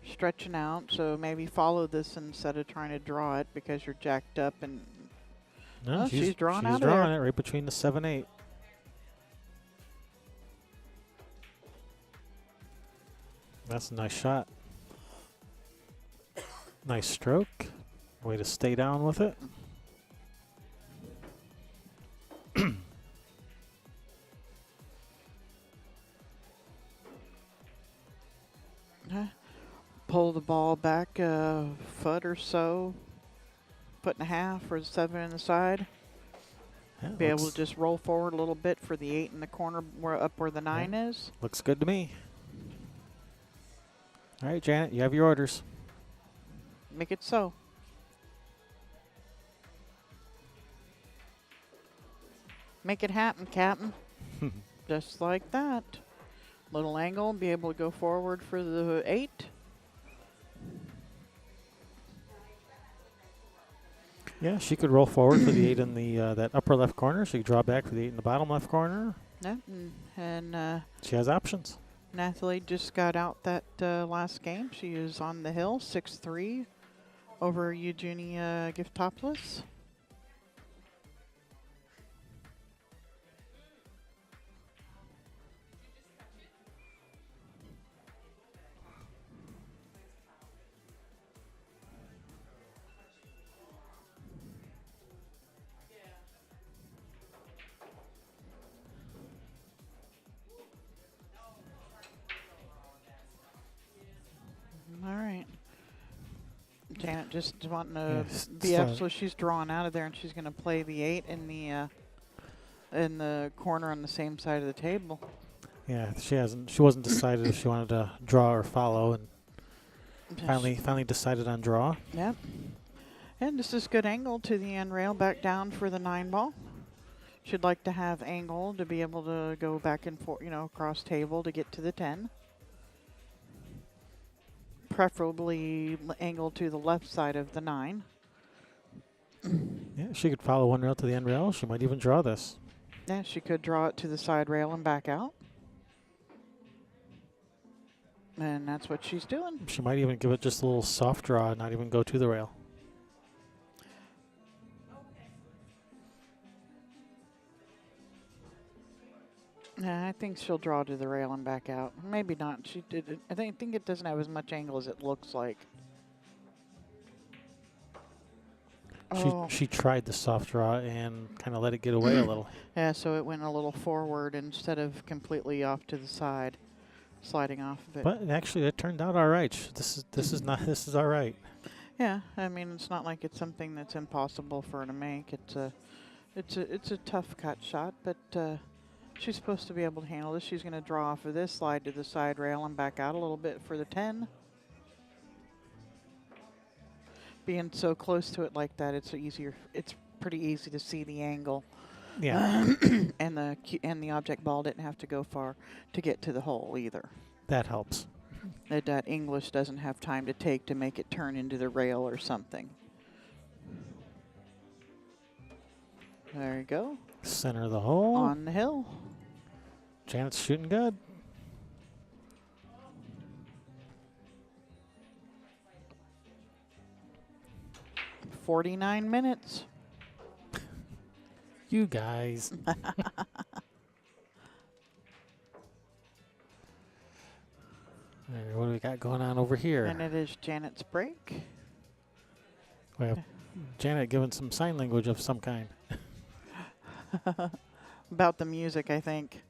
Stretching out, so maybe follow this instead of trying to draw it because you're jacked up and No, she's drawing out She's of drawing there. it right between the 7-8. That's a nice shot. Nice stroke. Way to stay down with it. Pull the ball back a foot or so, foot and a half for the 7 in the side. Yeah, Be able to just roll forward a little bit for the 8 in the corner, up where the 9 is. Looks good to me. All right, Janet, you have your orders. Make it so. Make it happen, Captain. Just like that. Little angle, be able to go forward for the 8. Yeah, she could roll forward for the 8 in the that upper left corner. She could draw back for the 8 in the bottom left corner. Yeah, and She has options. Nathalie just got out that last game. She is on the hill, 6-3 over Eugenia Giftopoulos. All right. Janet just wanting to be up, so she's drawn out of there, and she's going to play the 8 in the corner on the same side of the table. Yeah, she wasn't decided if she wanted to draw or follow, and finally decided on draw. Yep. And this is good angle to the end rail, back down for the 9 ball. She'd like to have angle to be able to go back and forth, across table to get to the 10. Preferably angle to the left side of the 9. Yeah, she could follow one rail to the end rail. She might even draw this. Yeah, she could draw it to the side rail and back out. And that's what she's doing. She might even give it just a little soft draw and not even go to the rail. Yeah, I think she'll draw to the rail and back out. Maybe not. She did it. I think it doesn't have as much angle as it looks like. She tried the soft draw and kind of let it get away a little. Yeah, so it went a little forward instead of completely off to the side, sliding off of it. But actually, it turned out all right. This is all right. Yeah, I mean, it's not like it's something that's impossible for her to make. It's a tough cut shot, but she's supposed to be able to handle this. She's going to draw off of this, slide to the side rail, and back out a little bit for the 10. Being so close to it like that, it's pretty easy to see the angle. Yeah. And the object ball didn't have to go far to get to the hole either. That helps. That English doesn't have time to take to make it turn into the rail or something. There you go. Center of the hole. On the hill. Janet's shooting good. 49 minutes. You guys. All right, what do we got going on over here? And it is Janet's break. We have Janet giving some sign language of some kind. About the music, I think.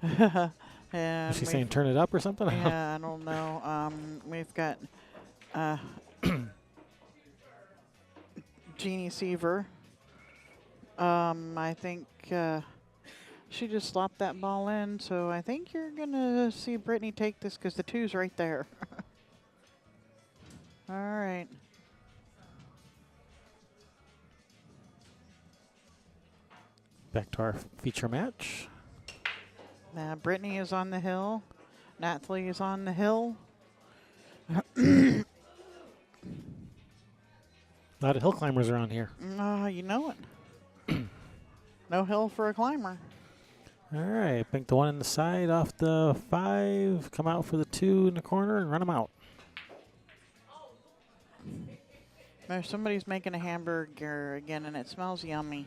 And Is she saying turn it up or something? yeah, I don't know. We've got Jeannie Seaver. I think she just slopped that ball in, so I think you're going to see Brittany take this because the 2's right there. All right. Back to our feature match. Now Brittany is on the hill. Nathalie is on the hill. A lot of hill climbers around here. You know it. No hill for a climber. All right, bank the 1 in the side off the 5. Come out for the 2 in the corner and run them out. There's somebody's making a hamburger again, and it smells yummy.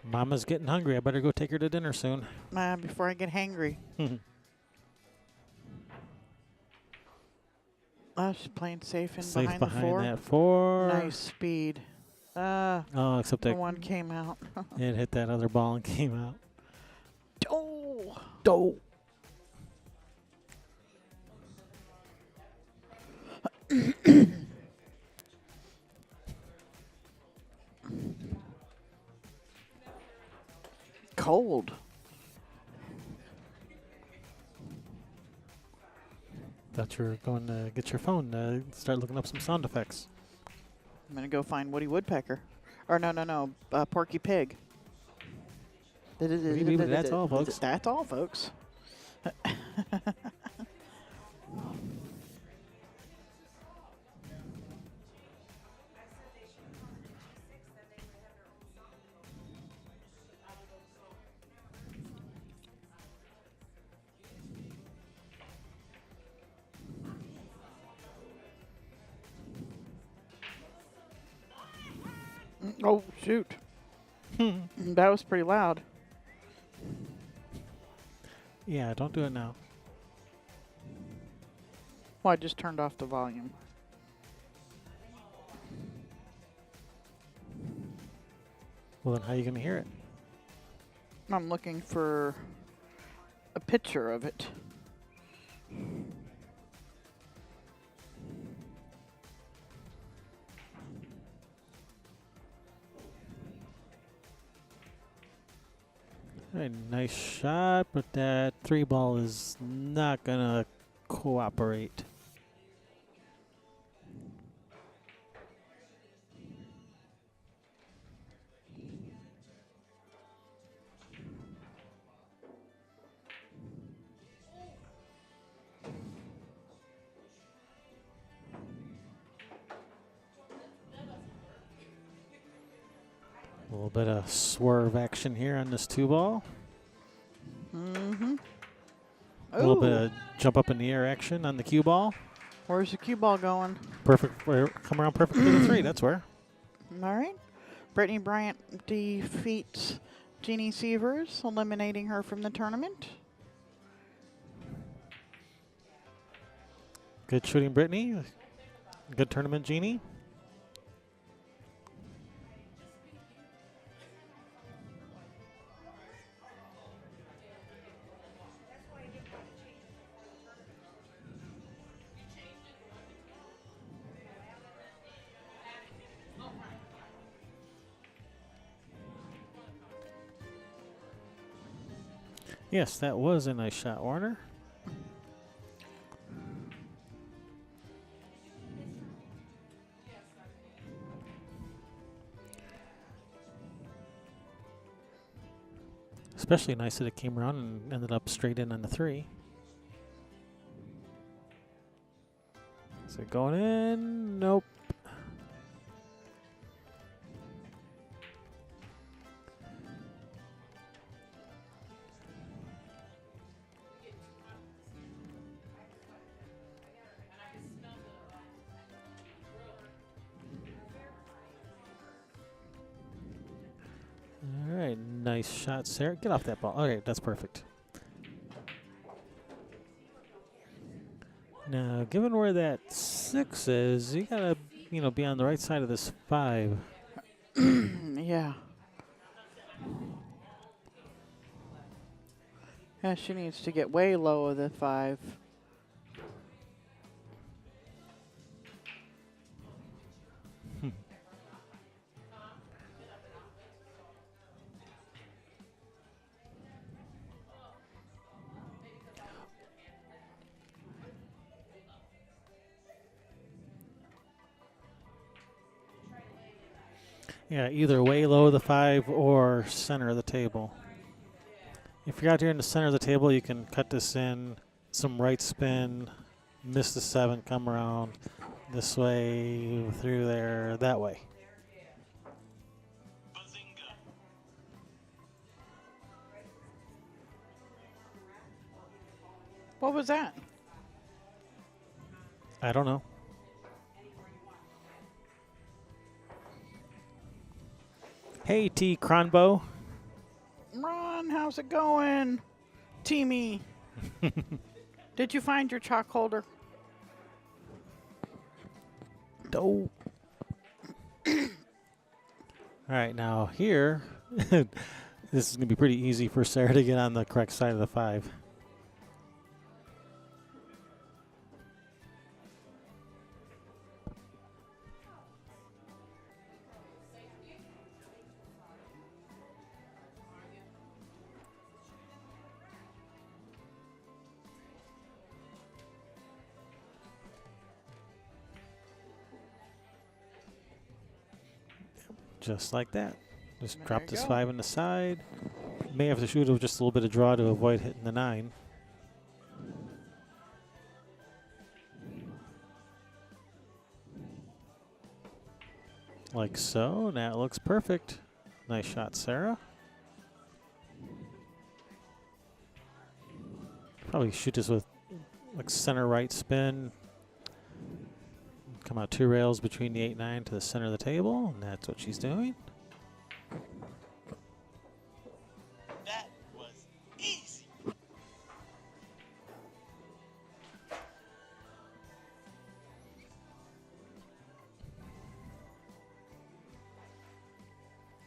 Mama's getting hungry. I better go take her to dinner soon. Before I get hangry. Oh, she's playing safe in Safe behind the 4. that 4. Nice speed. Oh, except The that one came out. it hit that other ball and came out. Oh! Oh. Cold. Thought you were going to get your phone, start looking up some sound effects. I'm going to go find Woody Woodpecker. Or no. Porky Pig. That's all, folks. That's all, folks. Oh, shoot. That was pretty loud. Yeah, don't do it now. Well, I just turned off the volume. Well, then how are you going to hear it? I'm looking for a picture of it. All right, nice shot, but that 3 ball is not going to cooperate. A little bit of swerve action here on this 2 ball. Mm-hmm. A little bit of jump up in the air action on the cue ball. Where's the cue ball going? Perfect. Come around perfect for the 3. That's where. All right. Brittany Bryant defeats Jeannie Severs, eliminating her from the tournament. Good shooting, Brittany. Good tournament, Jeannie. Yes, that was a nice shot, Warner. Especially nice that it came around and ended up straight in on the 3. Is it going in? Nope. Nice shot, Sarah. Get off that ball. Okay, that's perfect. Now, given where that 6 is, you gotta, be on the right side of this 5. Yeah. Yeah, she needs to get way low of the 5. Yeah, either way low of the 5 or center of the table. If you're out here in the center of the table, you can cut this in, some right spin, miss the 7, come around this way, through there, that way. What was that? I don't know. Hey, T. Cronbo. Ron, how's it going? Teamy. Did you find your chalk holder? Dope. All right, now here, this is going to be pretty easy for Sarah to get on the correct side of the 5. Just like that. Just There drop you this go. 5 on the side. May have to shoot with just a little bit of draw to avoid hitting the 9. Like so. Now it looks perfect. Nice shot, Sarah. Probably shoot this with like center right spin. Come out 2 rails between the 8-9 to the center of the table, and that's what she's doing. That was easy.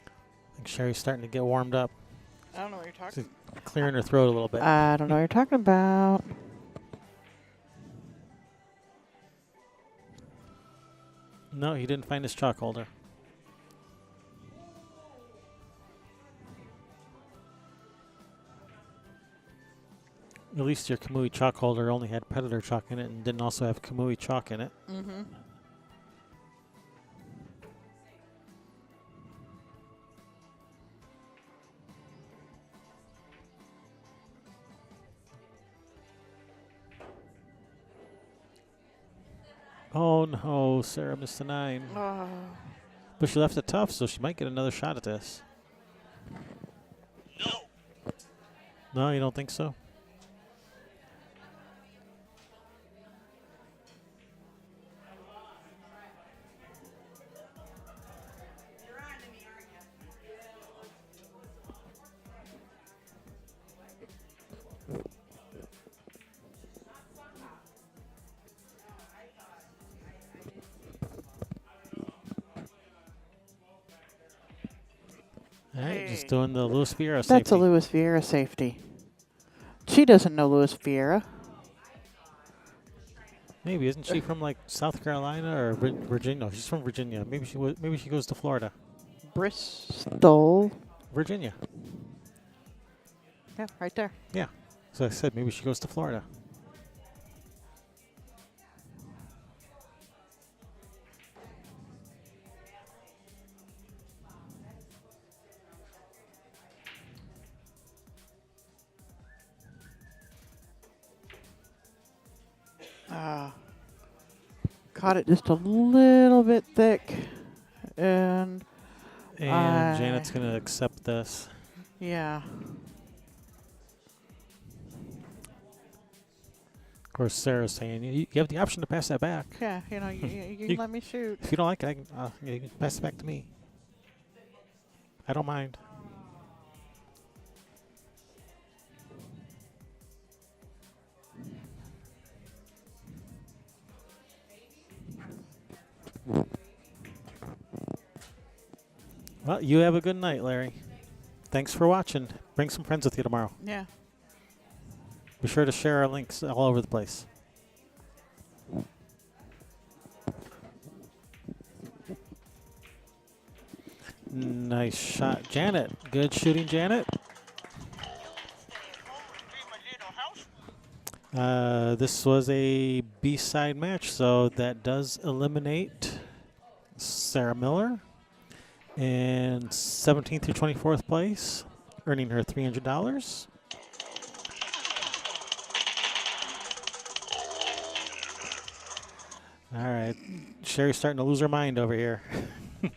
I think Sherry's starting to get warmed up. I don't know what you're talking Clearing her throat a little bit. I don't know what you're talking about. No, he didn't find his chalk holder. At least your Kamui chalk holder only had Predator chalk in it and didn't also have Kamui chalk in it. Mm-hmm. Oh no, Sarah missed the 9. Oh. But she left it tough, so she might get another shot at this. No. No, you don't think so? All right, just Hey. doing the Luis Vieira That's safety. a Luis Vieira safety. She doesn't know Luis Vieira. Maybe isn't she from like South Carolina or Virginia? No, she's from Virginia. Maybe she goes to Florida. Bristol. Virginia. Yeah, right there. Yeah. So I said maybe she goes to Florida. Caught it just a little bit thick. And And Janet's going to accept this. yeah. Of course, Sarah's saying, you have the option to pass that back. Yeah, you You- can let me shoot. If you don't like it, you can pass it back to me. I don't mind. Well, you have a good night, Larry. Thanks for watching. Bring some friends with you tomorrow. Yeah. Be sure to share our links all over the place. Nice shot, Janet. Good shooting, Janet. This was a B-side match, so that does eliminate Sarah Miller in 17th through 24th place, earning her $300. All right, Sherry's starting to lose her mind over here. All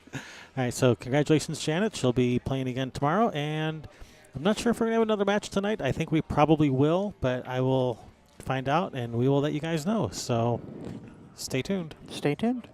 right, so congratulations, Janet. She'll be playing again tomorrow, and I'm not sure if we're going to have another match tonight. I think we probably will, but I will find out, and we will let you guys know. So stay tuned. Stay tuned.